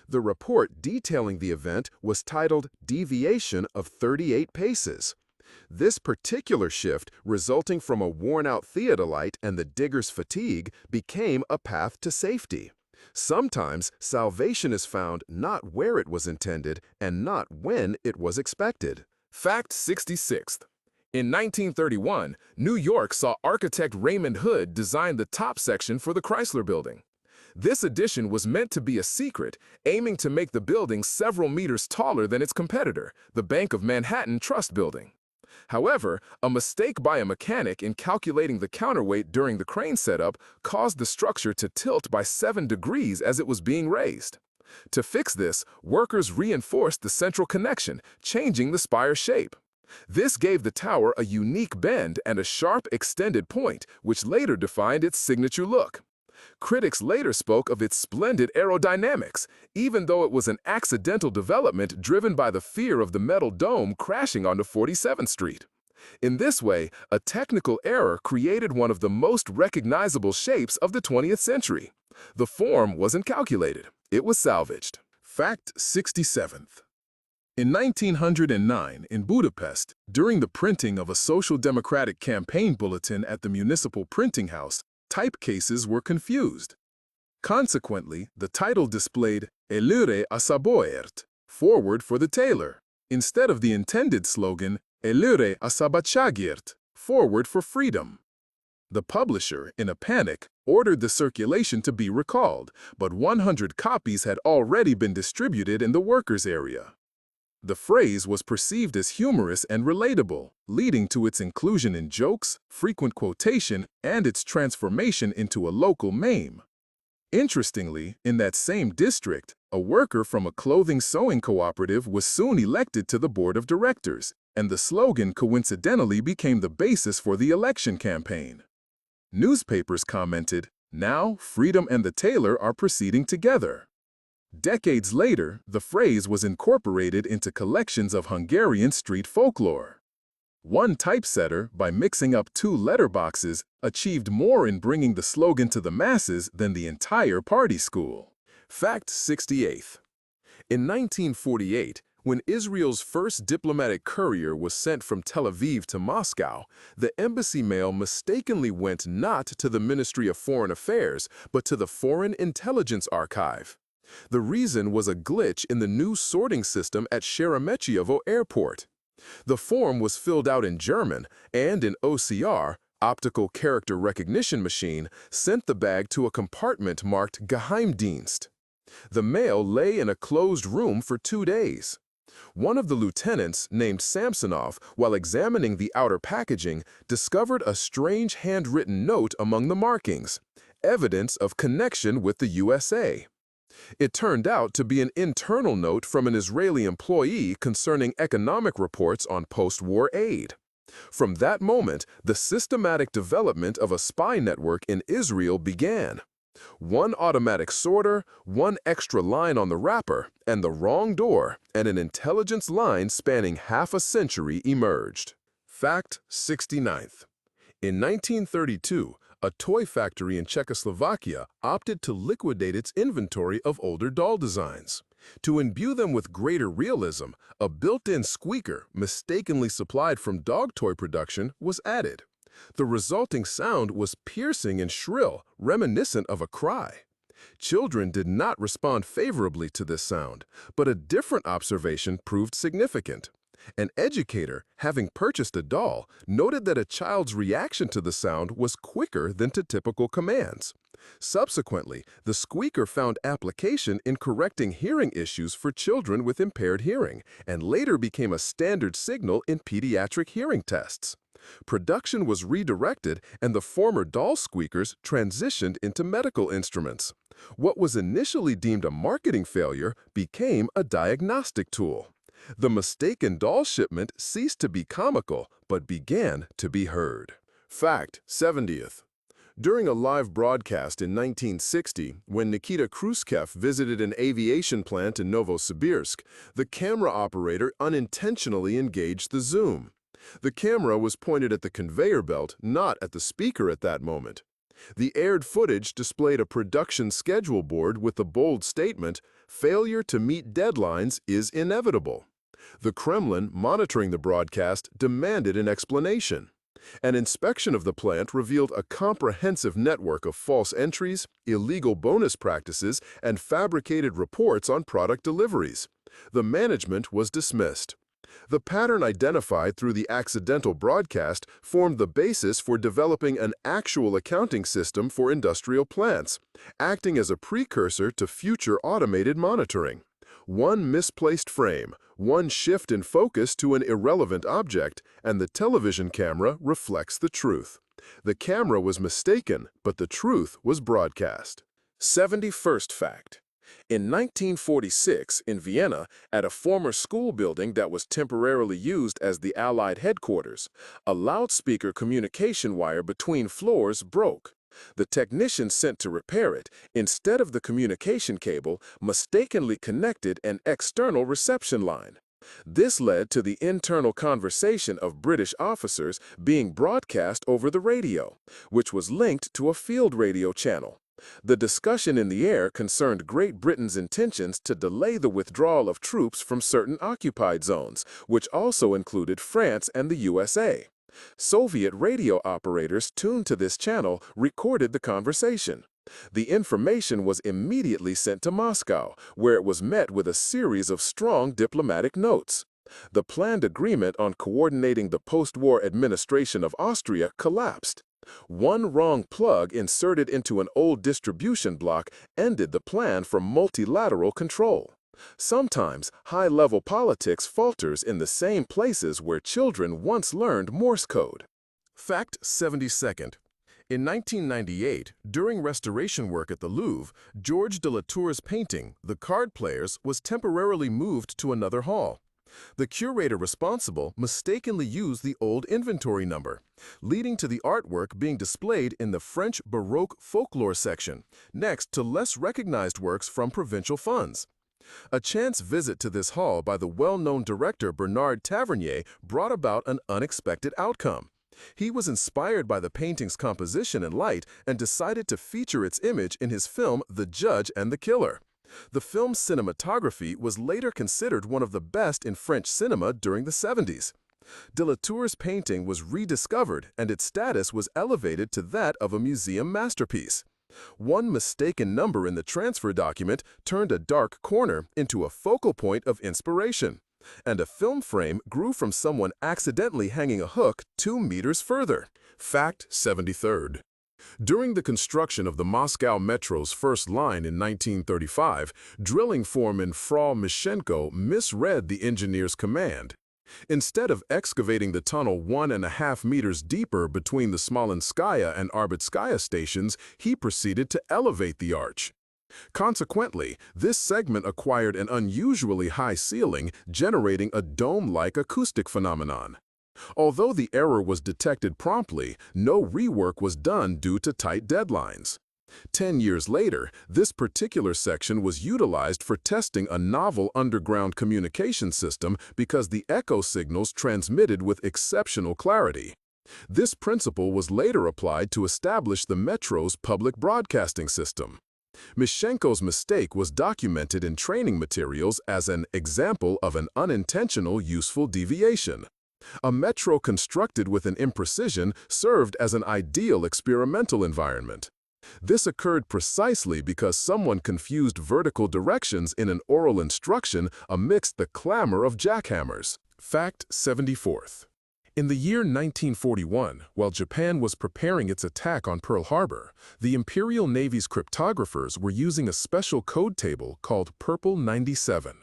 The report detailing the event was titled Deviation of 38 Paces. This particular shift, resulting from a worn-out theodolite and the digger's fatigue, became a path to safety. Sometimes salvation is found not where it was intended and not when it was expected. Fact 66th. In 1931, New York saw architect Raymond Hood design the top section for the Chrysler Building. This addition was meant to be a secret, aiming to make the building several meters taller than its competitor, the Bank of Manhattan Trust Building. However, a mistake by a mechanic in calculating the counterweight during the crane setup caused the structure to tilt by 7 degrees as it was being raised. To fix this, workers reinforced the central connection, changing the spire shape. This gave the tower a unique bend and a sharp extended point, which later defined its signature look. Critics later spoke of its splendid aerodynamics, even though it was an accidental development driven by the fear of the metal dome crashing onto 47th Street. In this way, a technical error created one of the most recognizable shapes of the 20th century. The form wasn't calculated, it was salvaged. Fact 67th. In 1909, in Budapest, during the printing of a social democratic campaign bulletin at the municipal printing house, type cases were confused. Consequently, the title displayed Elure a saboert, forward for the tailor, instead of the intended slogan Elure a sabachagirt, forward for freedom. The publisher, in a panic, ordered the circulation to be recalled, but 100 copies had already been distributed in the workers' area. The phrase was perceived as humorous and relatable, leading to its inclusion in jokes, frequent quotation, and its transformation into a local meme. Interestingly, in that same district, a worker from a clothing sewing cooperative was soon elected to the board of directors, and the slogan coincidentally became the basis for the election campaign. Newspapers commented, "Now, freedom and the tailor are proceeding together." Decades later, the phrase was incorporated into collections of Hungarian street folklore. One typesetter, by mixing up 2 letterboxes, achieved more in bringing the slogan to the masses than the entire party school. Fact 68th. In 1948, when Israel's first diplomatic courier was sent from Tel Aviv to Moscow, the embassy mail mistakenly went not to the Ministry of Foreign Affairs, but to the Foreign Intelligence Archive. The reason was a glitch in the new sorting system at Sheremetyevo Airport. The form was filled out in German, and an OCR, optical character recognition machine, sent the bag to a compartment marked Geheimdienst. The mail lay in a closed room for 2 days. One of the lieutenants, named Samsonov, while examining the outer packaging, discovered a strange handwritten note among the markings, evidence of connection with the USA. It turned out to be an internal note from an Israeli employee concerning economic reports on post-war aid. From that moment, the systematic development of a spy network in Israel began. 1 automatic sorter, 1 extra line on the wrapper, and the wrong door, and an intelligence line spanning half a century emerged. Fact 69th. In 1932, a toy factory in Czechoslovakia opted to liquidate its inventory of older doll designs. To imbue them with greater realism, a built-in squeaker, mistakenly supplied from dog toy production, was added. The resulting sound was piercing and shrill, reminiscent of a cry. Children did not respond favorably to this sound, but a different observation proved significant. An educator, having purchased a doll, noted that a child's reaction to the sound was quicker than to typical commands. Subsequently, the squeaker found application in correcting hearing issues for children with impaired hearing, and later became a standard signal in pediatric hearing tests. Production was redirected, and the former doll squeakers transitioned into medical instruments. What was initially deemed a marketing failure became a diagnostic tool. The mistaken doll shipment ceased to be comical, but began to be heard. Fact 70th. During a live broadcast in 1960, when Nikita Khrushchev visited an aviation plant in Novosibirsk, the camera operator unintentionally engaged the zoom. The camera was pointed at the conveyor belt, not at the speaker at that moment. The aired footage displayed a production schedule board with the bold statement, "Failure to meet deadlines is inevitable." The Kremlin, monitoring the broadcast, demanded an explanation. An inspection of the plant revealed a comprehensive network of false entries, illegal bonus practices, and fabricated reports on product deliveries. The management was dismissed. The pattern identified through the accidental broadcast formed the basis for developing an actual accounting system for industrial plants, acting as a precursor to future automated monitoring. One misplaced frame, one shift in focus to an irrelevant object, and the television camera reflects the truth. The camera was mistaken, but the truth was broadcast. 71st fact. In 1946, in Vienna, at a former school building that was temporarily used as the Allied headquarters, a loudspeaker communication wire between floors broke. The technician sent to repair it, instead of the communication cable, mistakenly connected an external reception line. This led to the internal conversation of British officers being broadcast over the radio, which was linked to a field radio channel. The discussion in the air concerned Great Britain's intentions to delay the withdrawal of troops from certain occupied zones, which also included France and the USA. Soviet radio operators tuned to this channel recorded the conversation. The information was immediately sent to Moscow, where it was met with a series of strong diplomatic notes. The planned agreement on coordinating the post-war administration of Austria collapsed. One wrong plug inserted into an old distribution block ended the plan for multilateral control. Sometimes, high-level politics falters in the same places where children once learned Morse code. Fact 72nd. In 1998, during restoration work at the Louvre, Georges de Latour's painting, The Card Players, was temporarily moved to another hall. The curator responsible mistakenly used the old inventory number, leading to the artwork being displayed in the French Baroque folklore section, next to less recognized works from provincial funds. A chance visit to this hall by the well-known director Bernard Tavernier brought about an unexpected outcome. He was inspired by the painting's composition and light and decided to feature its image in his film The Judge and the Killer. The film's cinematography was later considered one of the best in French cinema during the 70s. De Latour's painting was rediscovered and its status was elevated to that of a museum masterpiece. One mistaken number in the transfer document turned a dark corner into a focal point of inspiration, and a film frame grew from someone accidentally hanging a hook 2 meters further. Fact 73rd. During the construction of the Moscow Metro's first line in 1935, drilling foreman Frau Mishenko misread the engineer's command. Instead of excavating the tunnel 1.5 meters deeper between the Smolenskaya and Arbitskaya stations, he proceeded to elevate the arch. Consequently, this segment acquired an unusually high ceiling, generating a dome-like acoustic phenomenon. Although the error was detected promptly, no rework was done due to tight deadlines. 10 years later, this particular section was utilized for testing a novel underground communication system because the echo signals transmitted with exceptional clarity. This principle was later applied to establish the Metro's public broadcasting system. Mishenko's mistake was documented in training materials as an example of an unintentional useful deviation. A metro constructed with an imprecision served as an ideal experimental environment. This occurred precisely because someone confused vertical directions in an oral instruction amidst the clamor of jackhammers. Fact 74th. In the year 1941, while Japan was preparing its attack on Pearl Harbor, the Imperial Navy's cryptographers were using a special code table called Purple 97.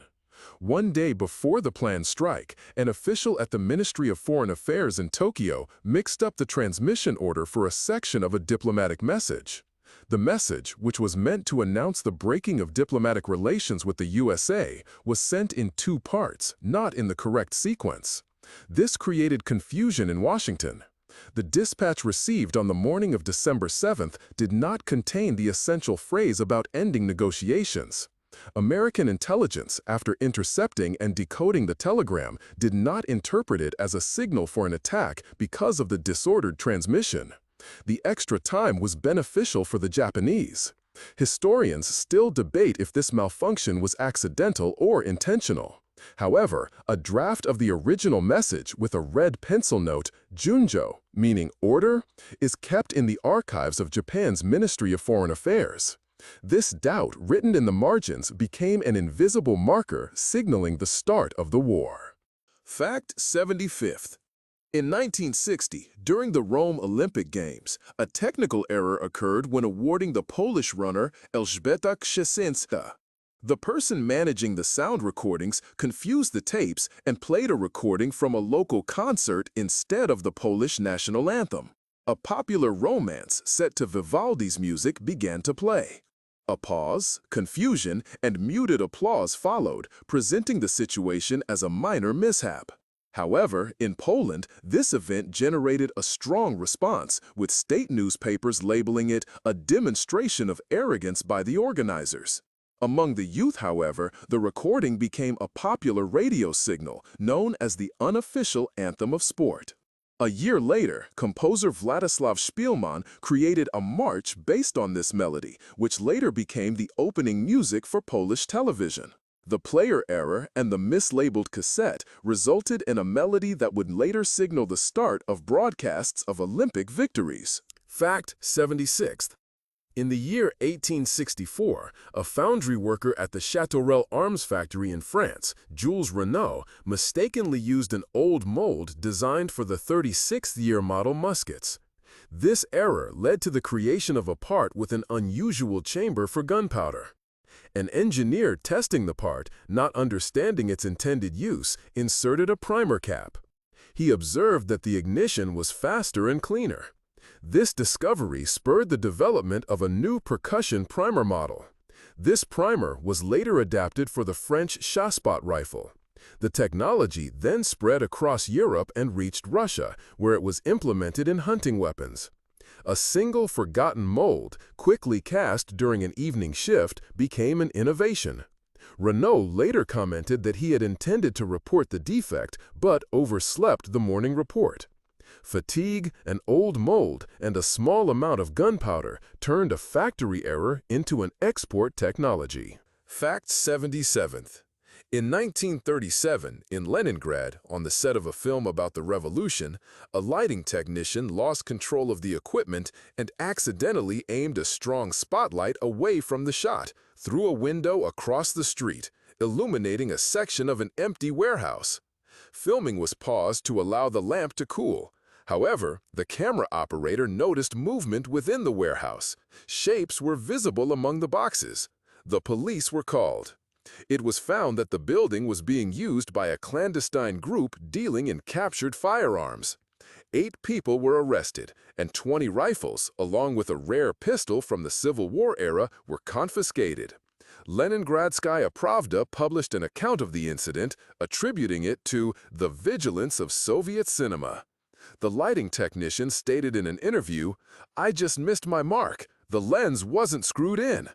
One day before the planned strike, an official at the Ministry of Foreign Affairs in Tokyo mixed up the transmission order for a section of a diplomatic message. The message, which was meant to announce the breaking of diplomatic relations with the USA, was sent in two parts, not in the correct sequence. This created confusion in Washington. The dispatch received on the morning of December 7th did not contain the essential phrase about ending negotiations. American intelligence, after intercepting and decoding the telegram, did not interpret it as a signal for an attack because of the disordered transmission. The extra time was beneficial for the Japanese. Historians still debate if this malfunction was accidental or intentional. However, a draft of the original message with a red pencil note, Junjo, meaning order, is kept in the archives of Japan's Ministry of Foreign Affairs. This doubt written in the margins became an invisible marker signaling the start of the war. Fact 75th. In 1960, during the Rome Olympic Games, a technical error occurred when awarding the Polish runner Elżbieta Kwiecinska. The person managing the sound recordings confused the tapes and played a recording from a local concert instead of the Polish national anthem. A popular romance set to Vivaldi's music began to play. A pause, confusion, and muted applause followed, presenting the situation as a minor mishap. However, in Poland, this event generated a strong response, with state newspapers labeling it a demonstration of arrogance by the organizers. Among the youth, however, the recording became a popular radio signal known as the unofficial anthem of sport. A year later, composer Władysław Szpilman created a march based on this melody, which later became the opening music for Polish television. The player error and the mislabeled cassette resulted in a melody that would later signal the start of broadcasts of Olympic victories. Fact 76th. In the year 1864, a foundry worker at the Châteaurel Arms Factory in France, Jules Renault, mistakenly used an old mold designed for the 36th-year model muskets. This error led to the creation of a part with an unusual chamber for gunpowder. An engineer testing the part, not understanding its intended use, inserted a primer cap. He observed that the ignition was faster and cleaner. This discovery spurred the development of a new percussion primer model. This primer was later adapted for the French Chassepot rifle. The technology then spread across Europe and reached Russia, where it was implemented in hunting weapons. A single forgotten mold, quickly cast during an evening shift, became an innovation. Renault later commented that he had intended to report the defect, but overslept the morning report. Fatigue, an old mold, and a small amount of gunpowder turned a factory error into an export technology. Fact 77th. In 1937, in Leningrad, on the set of a film about the revolution, a lighting technician lost control of the equipment and accidentally aimed a strong spotlight away from the shot, through a window across the street, illuminating a section of an empty warehouse. Filming was paused to allow the lamp to cool. However, the camera operator noticed movement within the warehouse. Shapes were visible among the boxes. The police were called. It was found that the building was being used by a clandestine group dealing in captured firearms. 8 people were arrested, and 20 rifles, along with a rare pistol from the Civil War era, were confiscated. Leningradskaya Pravda published an account of the incident, attributing it to the vigilance of Soviet cinema. The lighting technician stated in an interview, "I just missed my mark. The lens wasn't screwed in."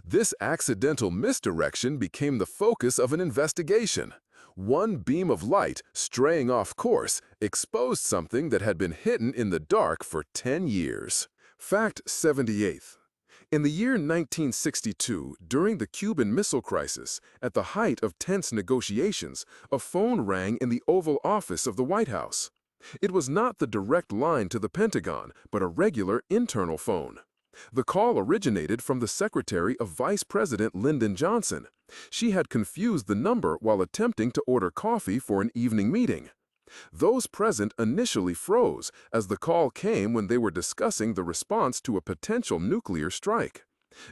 This accidental misdirection became the focus of an investigation. One beam of light, straying off course, exposed something that had been hidden in the dark for 10 years. Fact 78th. In the year 1962, during the Cuban Missile Crisis, at the height of tense negotiations, a phone rang in the Oval Office of the White House. It was not the direct line to the Pentagon, but a regular internal phone. The call originated from the secretary of Vice President Lyndon Johnson. She had confused the number while attempting to order coffee for an evening meeting. Those present initially froze as the call came when they were discussing the response to a potential nuclear strike.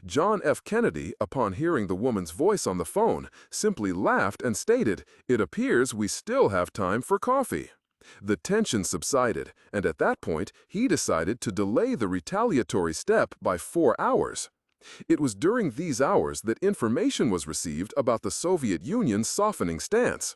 John F. Kennedy, upon hearing the woman's voice on the phone, simply laughed and stated, "It appears we still have time for coffee." The tension subsided, and at that point, he decided to delay the retaliatory step by 4 hours. It was during these hours that information was received about the Soviet Union's softening stance.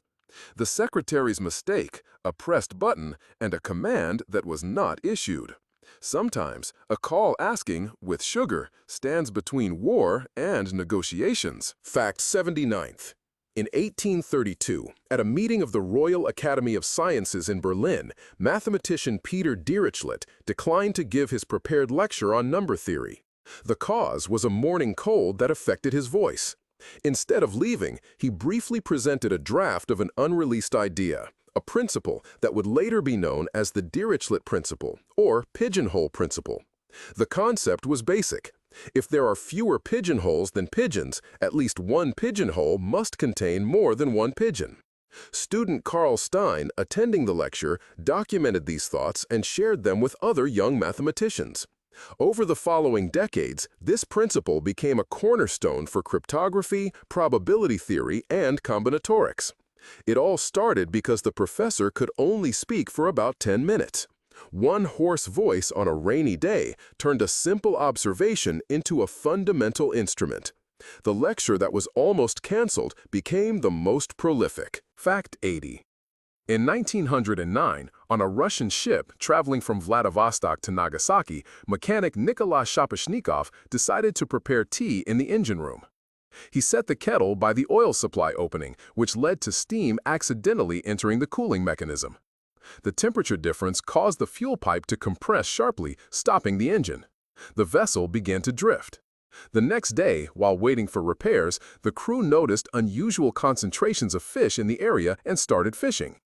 The secretary's mistake, a pressed button, and a command that was not issued. Sometimes, a call asking, with sugar, stands between war and negotiations. Fact 79th. In 1832, at a meeting of the Royal Academy of Sciences in Berlin, mathematician Peter Dirichlet declined to give his prepared lecture on number theory. The cause was a morning cold that affected his voice. Instead of leaving, he briefly presented a draft of an unreleased idea, a principle that would later be known as the Dirichlet principle, or pigeonhole principle. The concept was basic. If there are fewer pigeonholes than pigeons, at least one pigeonhole must contain more than one pigeon. Student Carl Stein, attending the lecture, documented these thoughts and shared them with other young mathematicians. Over the following decades, this principle became a cornerstone for cryptography, probability theory, and combinatorics. It all started because the professor could only speak for about 10 minutes. One hoarse voice on a rainy day turned a simple observation into a fundamental instrument. The lecture that was almost canceled became the most prolific. Fact 80. In 1909, on a Russian ship traveling from Vladivostok to Nagasaki, mechanic Nikolai Shaposhnikov decided to prepare tea in the engine room. He set the kettle by the oil supply opening, which led to steam accidentally entering the cooling mechanism. The temperature difference caused the fuel pipe to compress sharply, stopping the engine. The vessel began to drift. The next day, while waiting for repairs, the crew noticed unusual concentrations of fish in the area and started fishing.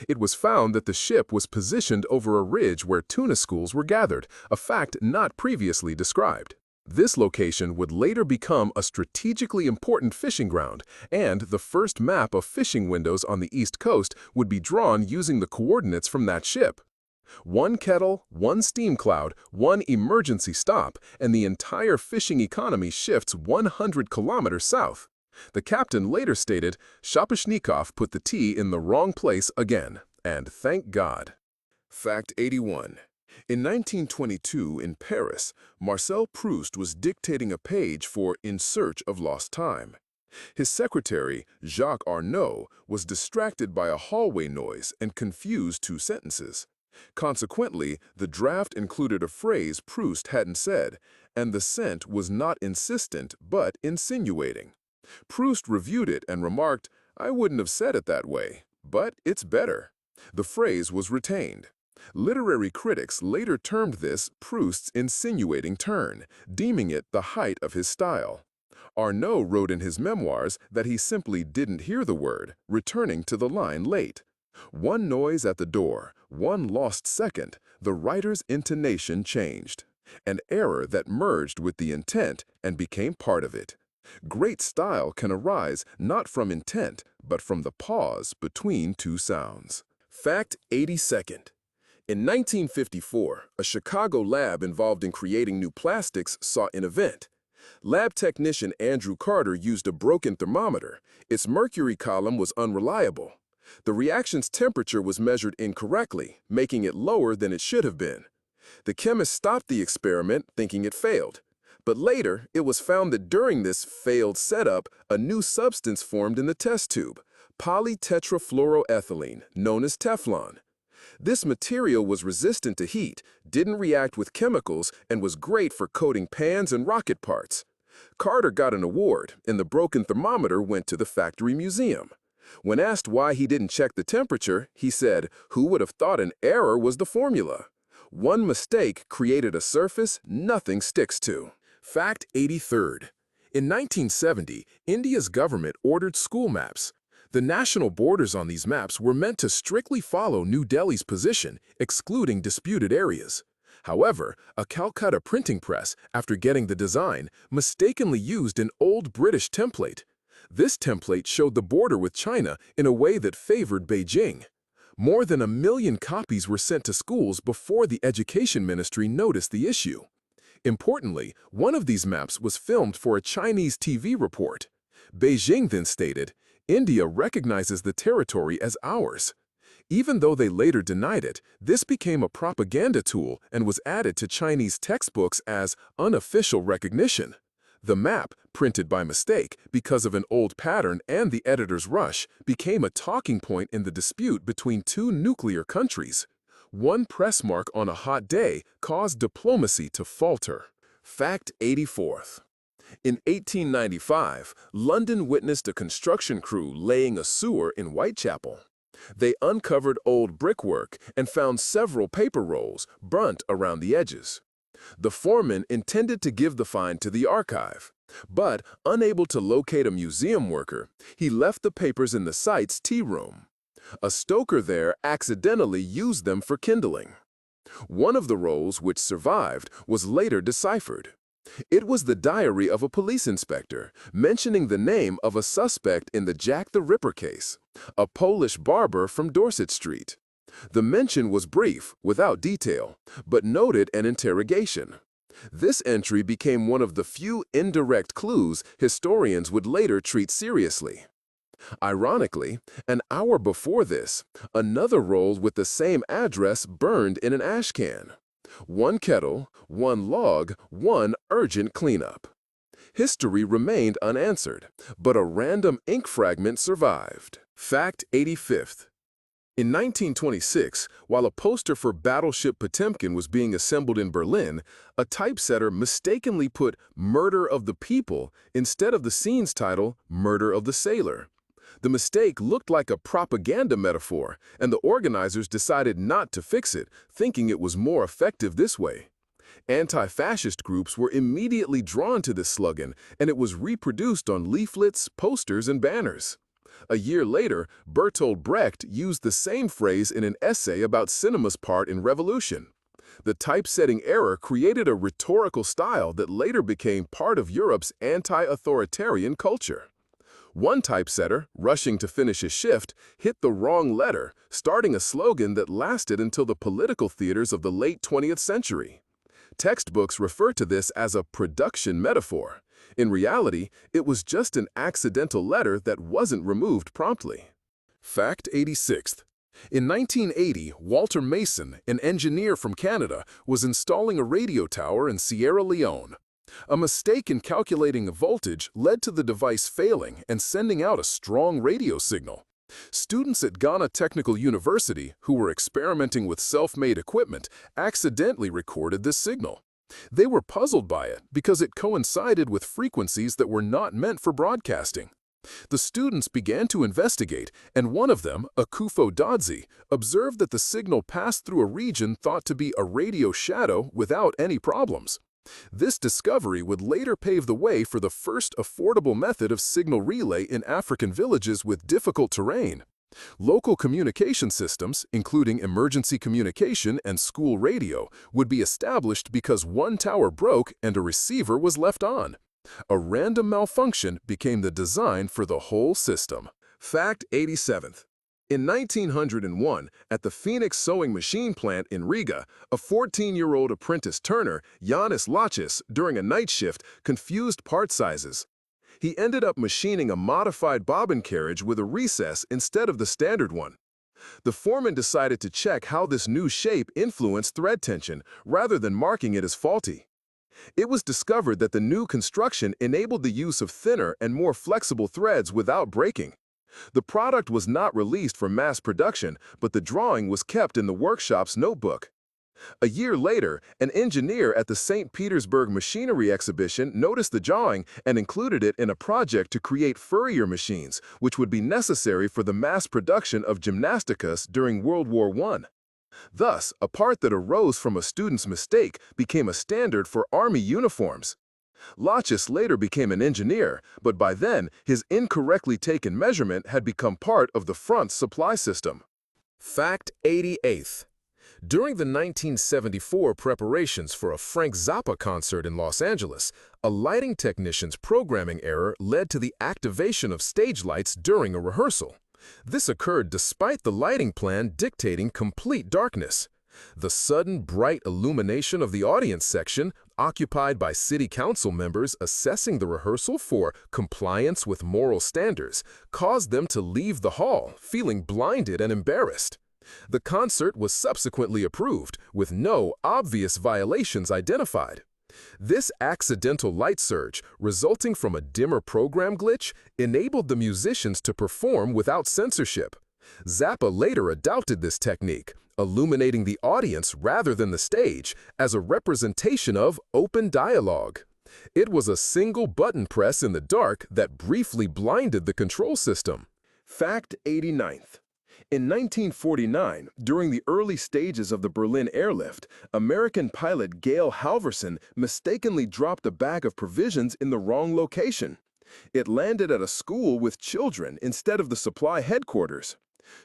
It was found that the ship was positioned over a ridge where tuna schools were gathered, a fact not previously described. This location would later become a strategically important fishing ground, and the first map of fishing windows on the East Coast would be drawn using the coordinates from that ship. One kettle, one steam cloud, one emergency stop, and the entire fishing economy shifts 100 kilometers south. The captain later stated, "Shaposhnikov put the tea in the wrong place again, and thank God." Fact 81. In 1922, in Paris, Marcel Proust was dictating a page for In Search of Lost Time. His secretary, Jacques Arnaud, was distracted by a hallway noise and confused 2 sentences. Consequently, the draft included a phrase Proust hadn't said, and the scent was not insistent but insinuating. Proust reviewed it and remarked, "I wouldn't have said it that way, but it's better." The phrase was retained. Literary critics later termed this Proust's insinuating turn, deeming it the height of his style. Arnaud wrote in his memoirs that he simply didn't hear the word, returning to the line late. One noise at the door, one lost second, the writer's intonation changed. An error that merged with the intent and became part of it. Great style can arise not from intent, but from the pause between 2 sounds. Fact 82nd. In 1954, a Chicago lab involved in creating new plastics saw an event. Lab technician Andrew Carter used a broken thermometer. Its mercury column was unreliable. The reaction's temperature was measured incorrectly, making it lower than it should have been. The chemist stopped the experiment, thinking it failed. But later, it was found that during this failed setup, a new substance formed in the test tube, polytetrafluoroethylene, known as Teflon. This material was resistant to heat, didn't react with chemicals, and was great for coating pans and rocket parts. Carter got an award, and the broken thermometer went to the factory museum. When asked why he didn't check the temperature, he said, "Who would have thought an error was the formula? One mistake created a surface nothing sticks to." Fact 83rd. In 1970, India's government ordered school maps. The national borders on these maps were meant to strictly follow New Delhi's position, excluding disputed areas. However, a Calcutta printing press, after getting the design, mistakenly used an old British template. This template showed the border with China in a way that favored Beijing. More than 1 million copies were sent to schools before the Education Ministry noticed the issue. Importantly, one of these maps was filmed for a Chinese TV report. Beijing then stated, "India recognizes the territory as ours." Even though they later denied it, this became a propaganda tool and was added to Chinese textbooks as unofficial recognition. The map, printed by mistake because of an old pattern and the editor's rush, became a talking point in the dispute between two nuclear countries. One press mark on a hot day caused diplomacy to falter. Fact 84th. In 1895, London witnessed a construction crew laying a sewer in Whitechapel. They uncovered old brickwork and found several paper rolls burnt around the edges. The foreman intended to give the find to the archive, but unable to locate a museum worker, he left the papers in the site's tea room. A stoker there accidentally used them for kindling. One of the rolls, which survived, was later deciphered. It was the diary of a police inspector, mentioning the name of a suspect in the Jack the Ripper case, a Polish barber from Dorset Street. The mention was brief, without detail, but noted an interrogation. This entry became one of the few indirect clues historians would later treat seriously. Ironically, an hour before this, another roll with the same address burned in an ash can. One kettle, one log, one urgent cleanup. History remained unanswered, but a random ink fragment survived. Fact 85th. In 1926, while a poster for Battleship Potemkin was being assembled in Berlin, a typesetter mistakenly put "Murder of the People" instead of the scene's title, "Murder of the Sailor." The mistake looked like a propaganda metaphor, and the organizers decided not to fix it, thinking it was more effective this way. Anti-fascist groups were immediately drawn to this slogan, and it was reproduced on leaflets, posters, and banners. A year later, Bertolt Brecht used the same phrase in an essay about cinema's part in revolution. The typesetting error created a rhetorical style that later became part of Europe's anti-authoritarian culture. One typesetter, rushing to finish his shift, hit the wrong letter, starting a slogan that lasted until the political theaters of the late 20th century. Textbooks refer to this as a production metaphor. In reality, it was just an accidental letter that wasn't removed promptly. Fact 86th. In 1980, Walter Mason, an engineer from Canada, was installing a radio tower in Sierra Leone. A mistake in calculating a voltage led to the device failing and sending out a strong radio signal. Students at Ghana Technical University, who were experimenting with self-made equipment, accidentally recorded this signal. They were puzzled by it because it coincided with frequencies that were not meant for broadcasting. The students began to investigate, and one of them, Akufo Dodzi, observed that the signal passed through a region thought to be a radio shadow without any problems. This discovery would later pave the way for the first affordable method of signal relay in African villages with difficult terrain. Local communication systems, including emergency communication and school radio, would be established because one tower broke and a receiver was left on. A random malfunction became the design for the whole system. Fact 87th. In 1901, at the Phoenix sewing machine plant in Riga, a 14-year-old apprentice turner, Yanis Lachis, during a night shift, confused part sizes. He ended up machining a modified bobbin carriage with a recess instead of the standard one. The foreman decided to check how this new shape influenced thread tension, rather than marking it as faulty. It was discovered that the new construction enabled the use of thinner and more flexible threads without breaking. The product was not released for mass production, but the drawing was kept in the workshop's notebook. A year later, an engineer at the St. Petersburg Machinery Exhibition noticed the drawing and included it in a project to create Fourier machines, which would be necessary for the mass production of gymnasticus during World War I. Thus, a part that arose from a student's mistake became a standard for Army uniforms. Lachus later became an engineer, but by then, his incorrectly taken measurement had become part of the front's supply system. Fact 88. During the 1974 preparations for a Frank Zappa concert in Los Angeles, a lighting technician's programming error led to the activation of stage lights during a rehearsal. This occurred despite the lighting plan dictating complete darkness. The sudden bright illumination of the audience section, occupied by city council members assessing the rehearsal for compliance with moral standards, caused them to leave the hall, feeling blinded and embarrassed. The concert was subsequently approved, with no obvious violations identified. This accidental light surge, resulting from a dimmer program glitch, enabled the musicians to perform without censorship. Zappa later adopted this technique, illuminating the audience rather than the stage as a representation of open dialogue. It was a single button press in the dark that briefly blinded the control system. Fact 89th. In 1949, during the early stages of the Berlin airlift, American pilot Gail Halvorsen mistakenly dropped a bag of provisions in the wrong location. It landed at a school with children instead of the supply headquarters.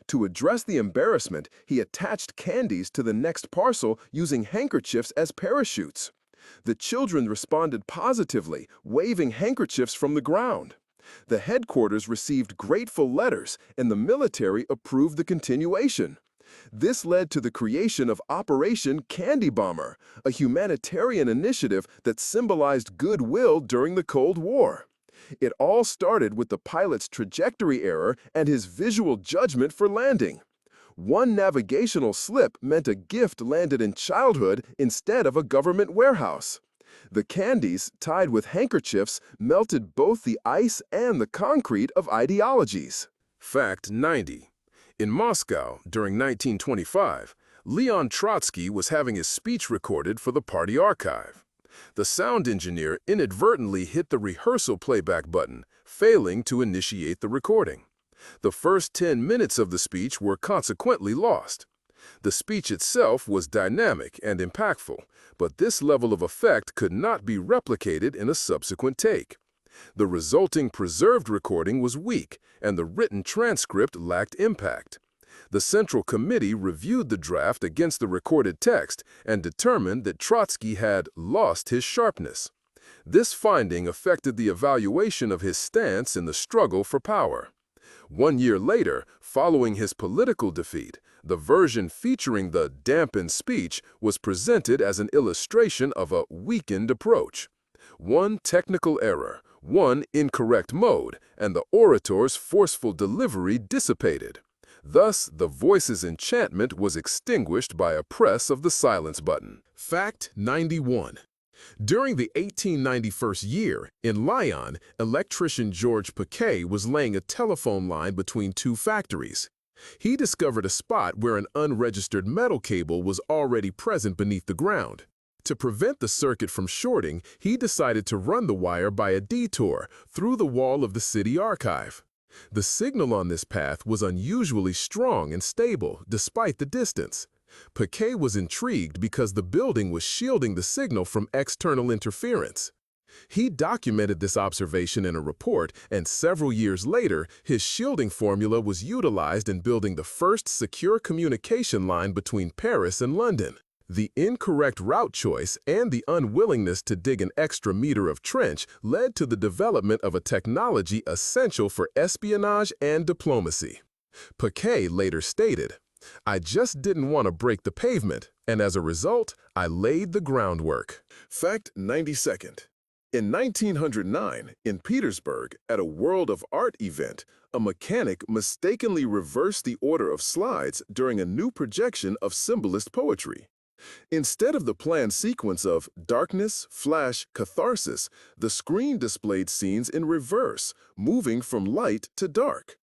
To address the embarrassment, he attached candies to the next parcel using handkerchiefs as parachutes. The children responded positively, waving handkerchiefs from the ground. The headquarters received grateful letters, and the military approved the continuation. This led to the creation of Operation Candy Bomber, a humanitarian initiative that symbolized goodwill during the Cold War. It all started with the pilot's trajectory error and his visual judgment for landing. One navigational slip meant a gift landed in childhood instead of a government warehouse. The candies, tied with handkerchiefs, melted both the ice and the concrete of ideologies. Fact 90. In Moscow, during 1925, Leon Trotsky was having his speech recorded for the party archive. The sound engineer inadvertently hit the rehearsal playback button, failing to initiate the recording. The first 10 minutes of the speech were consequently lost. The speech itself was dynamic and impactful, but this level of effect could not be replicated in a subsequent take. The resulting preserved recording was weak, and the written transcript lacked impact. The Central Committee reviewed the draft against the recorded text and determined that Trotsky had lost his sharpness. This finding affected the evaluation of his stance in the struggle for power. 1 year later, following his political defeat, the version featuring the dampened speech was presented as an illustration of a weakened approach. One technical error, one incorrect mode, and the orator's forceful delivery dissipated. Thus, the voice's enchantment was extinguished by a press of the silence button. Fact 91. During the 1891 year, in Lyon, electrician George Paquet was laying a telephone line between two factories. He discovered a spot where an unregistered metal cable was already present beneath the ground. To prevent the circuit from shorting, he decided to run the wire by a detour through the wall of the city archive. The signal on this path was unusually strong and stable, despite the distance. Paquet was intrigued because the building was shielding the signal from external interference. He documented this observation in a report, and several years later, his shielding formula was utilized in building the first secure communication line between Paris and London. The incorrect route choice and the unwillingness to dig an extra meter of trench led to the development of a technology essential for espionage and diplomacy. Paquet later stated, "I just didn't want to break the pavement, and as a result, I laid the groundwork." Fact 92nd. In 1909, in Petersburg, at a World of Art event, a mechanic mistakenly reversed the order of slides during a new projection of symbolist poetry. Instead of the planned sequence of darkness, flash, catharsis, the screen displayed scenes in reverse, moving from light to dark.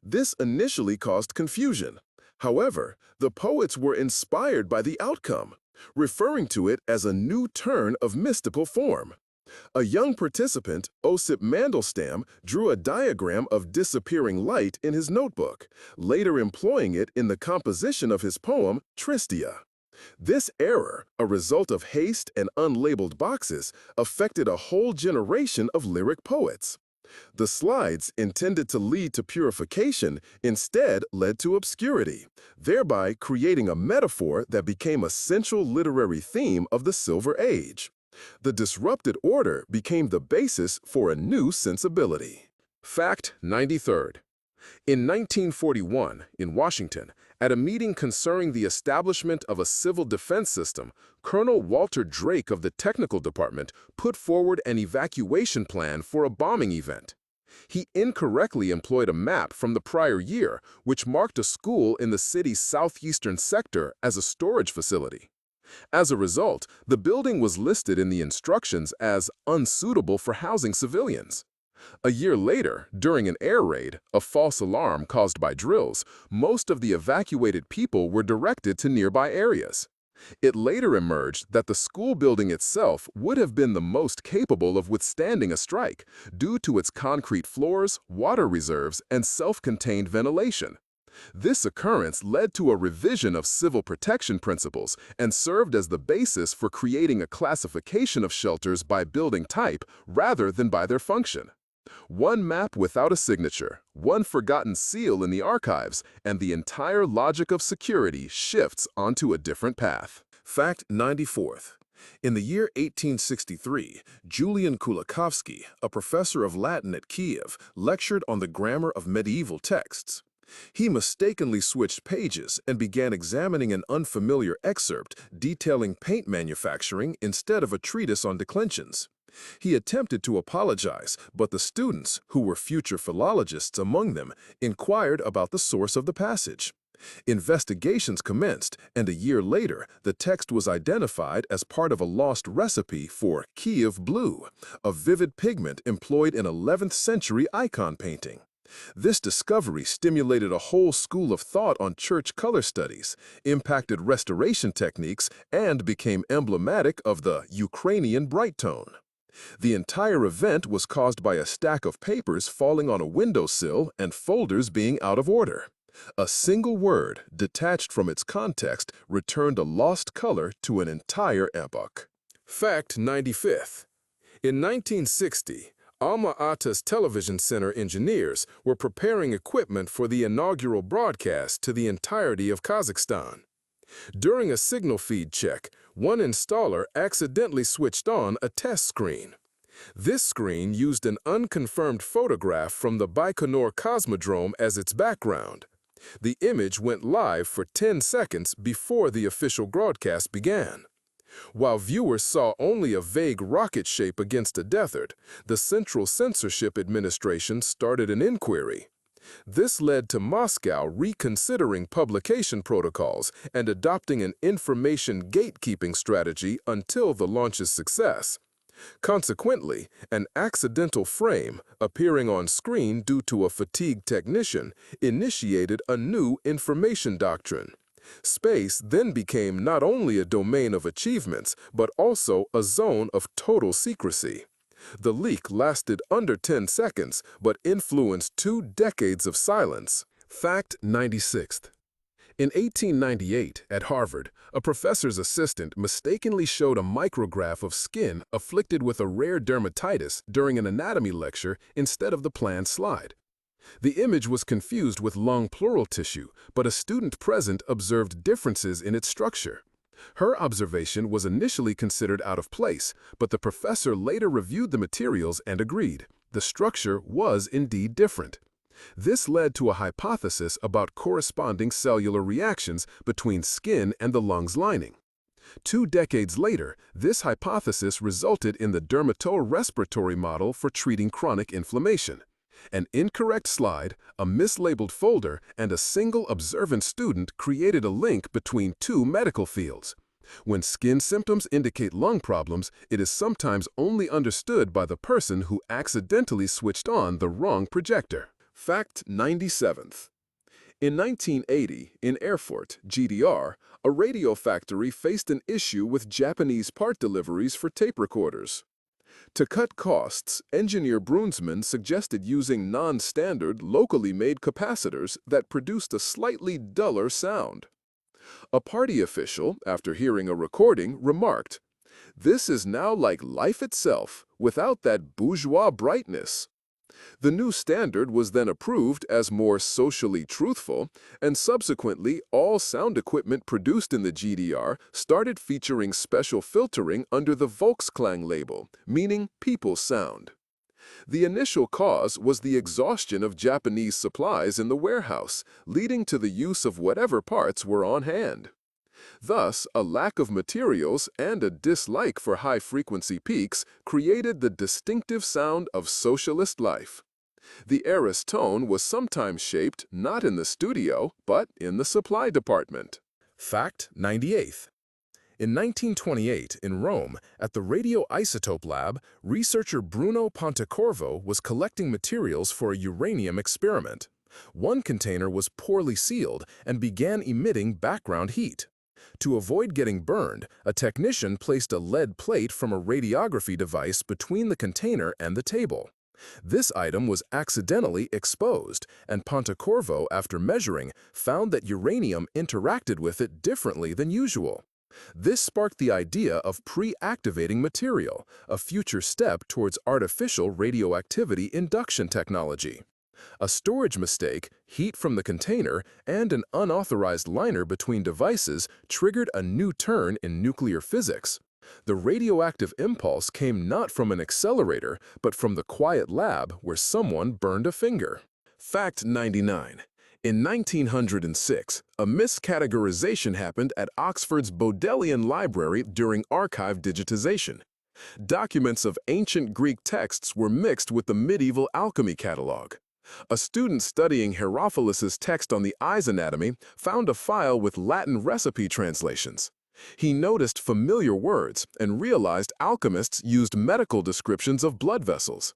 This initially caused confusion. However, the poets were inspired by the outcome, referring to it as a new turn of mystical form. A young participant, Osip Mandelstam, drew a diagram of disappearing light in his notebook, later employing it in the composition of his poem, Tristia. This error, a result of haste and unlabeled boxes, affected a whole generation of lyric poets. The slides, intended to lead to purification, instead led to obscurity, thereby creating a metaphor that became a central literary theme of the Silver Age. The disrupted order became the basis for a new sensibility. Fact 93rd. In 1941, in Washington, at a meeting concerning the establishment of a civil defense system, Colonel Walter Drake of the Technical Department put forward an evacuation plan for a bombing event. He incorrectly employed a map from the prior year, which marked a school in the city's southeastern sector as a storage facility. As a result, the building was listed in the instructions as unsuitable for housing civilians. A year later, during an air raid, a false alarm caused by drills, most of the evacuated people were directed to nearby areas. It later emerged that the school building itself would have been the most capable of withstanding a strike due to its concrete floors, water reserves, and self-contained ventilation. This occurrence led to a revision of civil protection principles and served as the basis for creating a classification of shelters by building type rather than by their function. One map without a signature, one forgotten seal in the archives, and the entire logic of security shifts onto a different path. Fact 94th. In the year 1863, Julian Kulikovsky, a professor of Latin at Kiev, lectured on the grammar of medieval texts. He mistakenly switched pages and began examining an unfamiliar excerpt detailing paint manufacturing instead of a treatise on declensions. He attempted to apologize, but the students, who were future philologists among them, inquired about the source of the passage. Investigations commenced, and a year later, the text was identified as part of a lost recipe for Kiev blue, a vivid pigment employed in 11th century icon painting. This discovery stimulated a whole school of thought on church color studies, impacted restoration techniques, and became emblematic of the Ukrainian bright tone. The entire event was caused by a stack of papers falling on a windowsill and folders being out of order. A single word, detached from its context, returned a lost color to an entire epoch. Fact 95th. In 1960, Alma-Ata's television center engineers were preparing equipment for the inaugural broadcast to the entirety of Kazakhstan. During a signal feed check, one installer accidentally switched on a test screen. This screen used an unconfirmed photograph from the Baikonur Cosmodrome as its background. The image went live for 10 seconds before the official broadcast began. While viewers saw only a vague rocket shape against a desert, the Central Censorship Administration started an inquiry. This led to Moscow reconsidering publication protocols and adopting an information gatekeeping strategy until the launch's success. Consequently, an accidental frame, appearing on screen due to a fatigued technician, initiated a new information doctrine. Space then became not only a domain of achievements, but also a zone of total secrecy. The leak lasted under 10 seconds, but influenced 2 decades of silence. Fact 96th. In 1898, at Harvard, a professor's assistant mistakenly showed a micrograph of skin afflicted with a rare dermatitis during an anatomy lecture instead of the planned slide. The image was confused with lung pleural tissue, but a student present observed differences in its structure. Her observation was initially considered out of place, but the professor later reviewed the materials and agreed. The structure was indeed different. This led to a hypothesis about corresponding cellular reactions between skin and the lung's lining. 2 decades later, this hypothesis resulted in the dermato-respiratory model for treating chronic inflammation. An incorrect slide, a mislabeled folder, and a single observant student created a link between 2 medical fields. When skin symptoms indicate lung problems, it is sometimes only understood by the person who accidentally switched on the wrong projector. Fact 97th. In 1980, in Erfurt, GDR, a radio factory faced an issue with Japanese part deliveries for tape recorders. To cut costs, engineer Brunsman suggested using non-standard, locally made capacitors that produced a slightly duller sound. A party official, after hearing a recording, remarked, "This is now like life itself, without that bourgeois brightness." The new standard was then approved as more socially truthful, and subsequently all sound equipment produced in the GDR started featuring special filtering under the Volksklang label, meaning people's sound. The initial cause was the exhaustion of Japanese supplies in the warehouse, leading to the use of whatever parts were on hand. Thus, a lack of materials and a dislike for high-frequency peaks created the distinctive sound of socialist life. The era's tone was sometimes shaped not in the studio, but in the supply department. Fact 98. In 1928, in Rome, at the radioisotope lab, researcher Bruno Pontecorvo was collecting materials for a uranium experiment. One container was poorly sealed and began emitting background heat. To avoid getting burned, a technician placed a lead plate from a radiography device between the container and the table. This item was accidentally exposed, and Pontecorvo, after measuring, found that uranium interacted with it differently than usual. This sparked the idea of pre-activating material, a future step towards artificial radioactivity induction technology. A storage mistake, heat from the container, and an unauthorized liner between devices triggered a new turn in nuclear physics. The radioactive impulse came not from an accelerator, but from the quiet lab where someone burned a finger. Fact 99. In 1906, a miscategorization happened at Oxford's Bodleian Library during archive digitization. Documents of ancient Greek texts were mixed with the medieval alchemy catalog. A student studying Herophilus's text on the eye's anatomy found a file with Latin recipe translations. He noticed familiar words and realized alchemists used medical descriptions of blood vessels.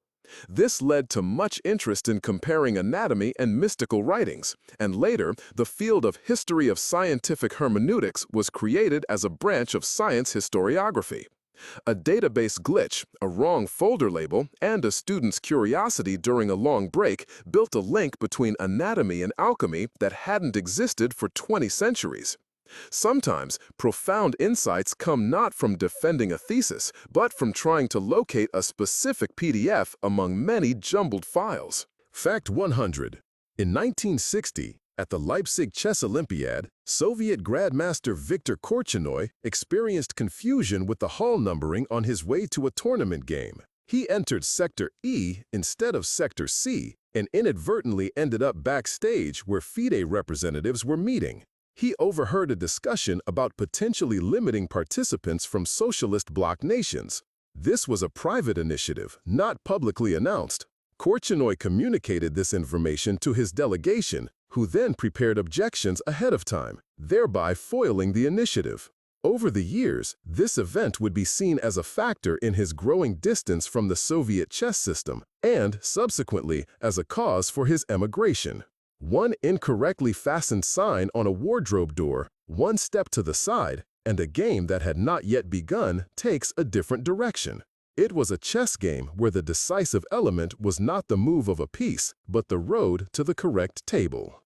This led to much interest in comparing anatomy and mystical writings, and later, the field of history of scientific hermeneutics was created as a branch of science historiography. A database glitch, a wrong folder label, and a student's curiosity during a long break built a link between anatomy and alchemy that hadn't existed for 20 centuries. Sometimes, profound insights come not from defending a thesis, but from trying to locate a specific PDF among many jumbled files. Fact 100. In 1960, at the Leipzig Chess Olympiad, Soviet Grandmaster Viktor Korchnoi experienced confusion with the hall numbering on his way to a tournament game. He entered Sector E instead of Sector C and inadvertently ended up backstage where FIDE representatives were meeting. He overheard a discussion about potentially limiting participants from socialist bloc nations. This was a private initiative, not publicly announced. Korchnoi communicated this information to his delegation, who then prepared objections ahead of time, thereby foiling the initiative. Over the years, this event would be seen as a factor in his growing distance from the Soviet chess system, and, subsequently, as a cause for his emigration. One incorrectly fastened sign on a wardrobe door, one step to the side, and a game that had not yet begun takes a different direction. It was a chess game where the decisive element was not the move of a piece, but the road to the correct table.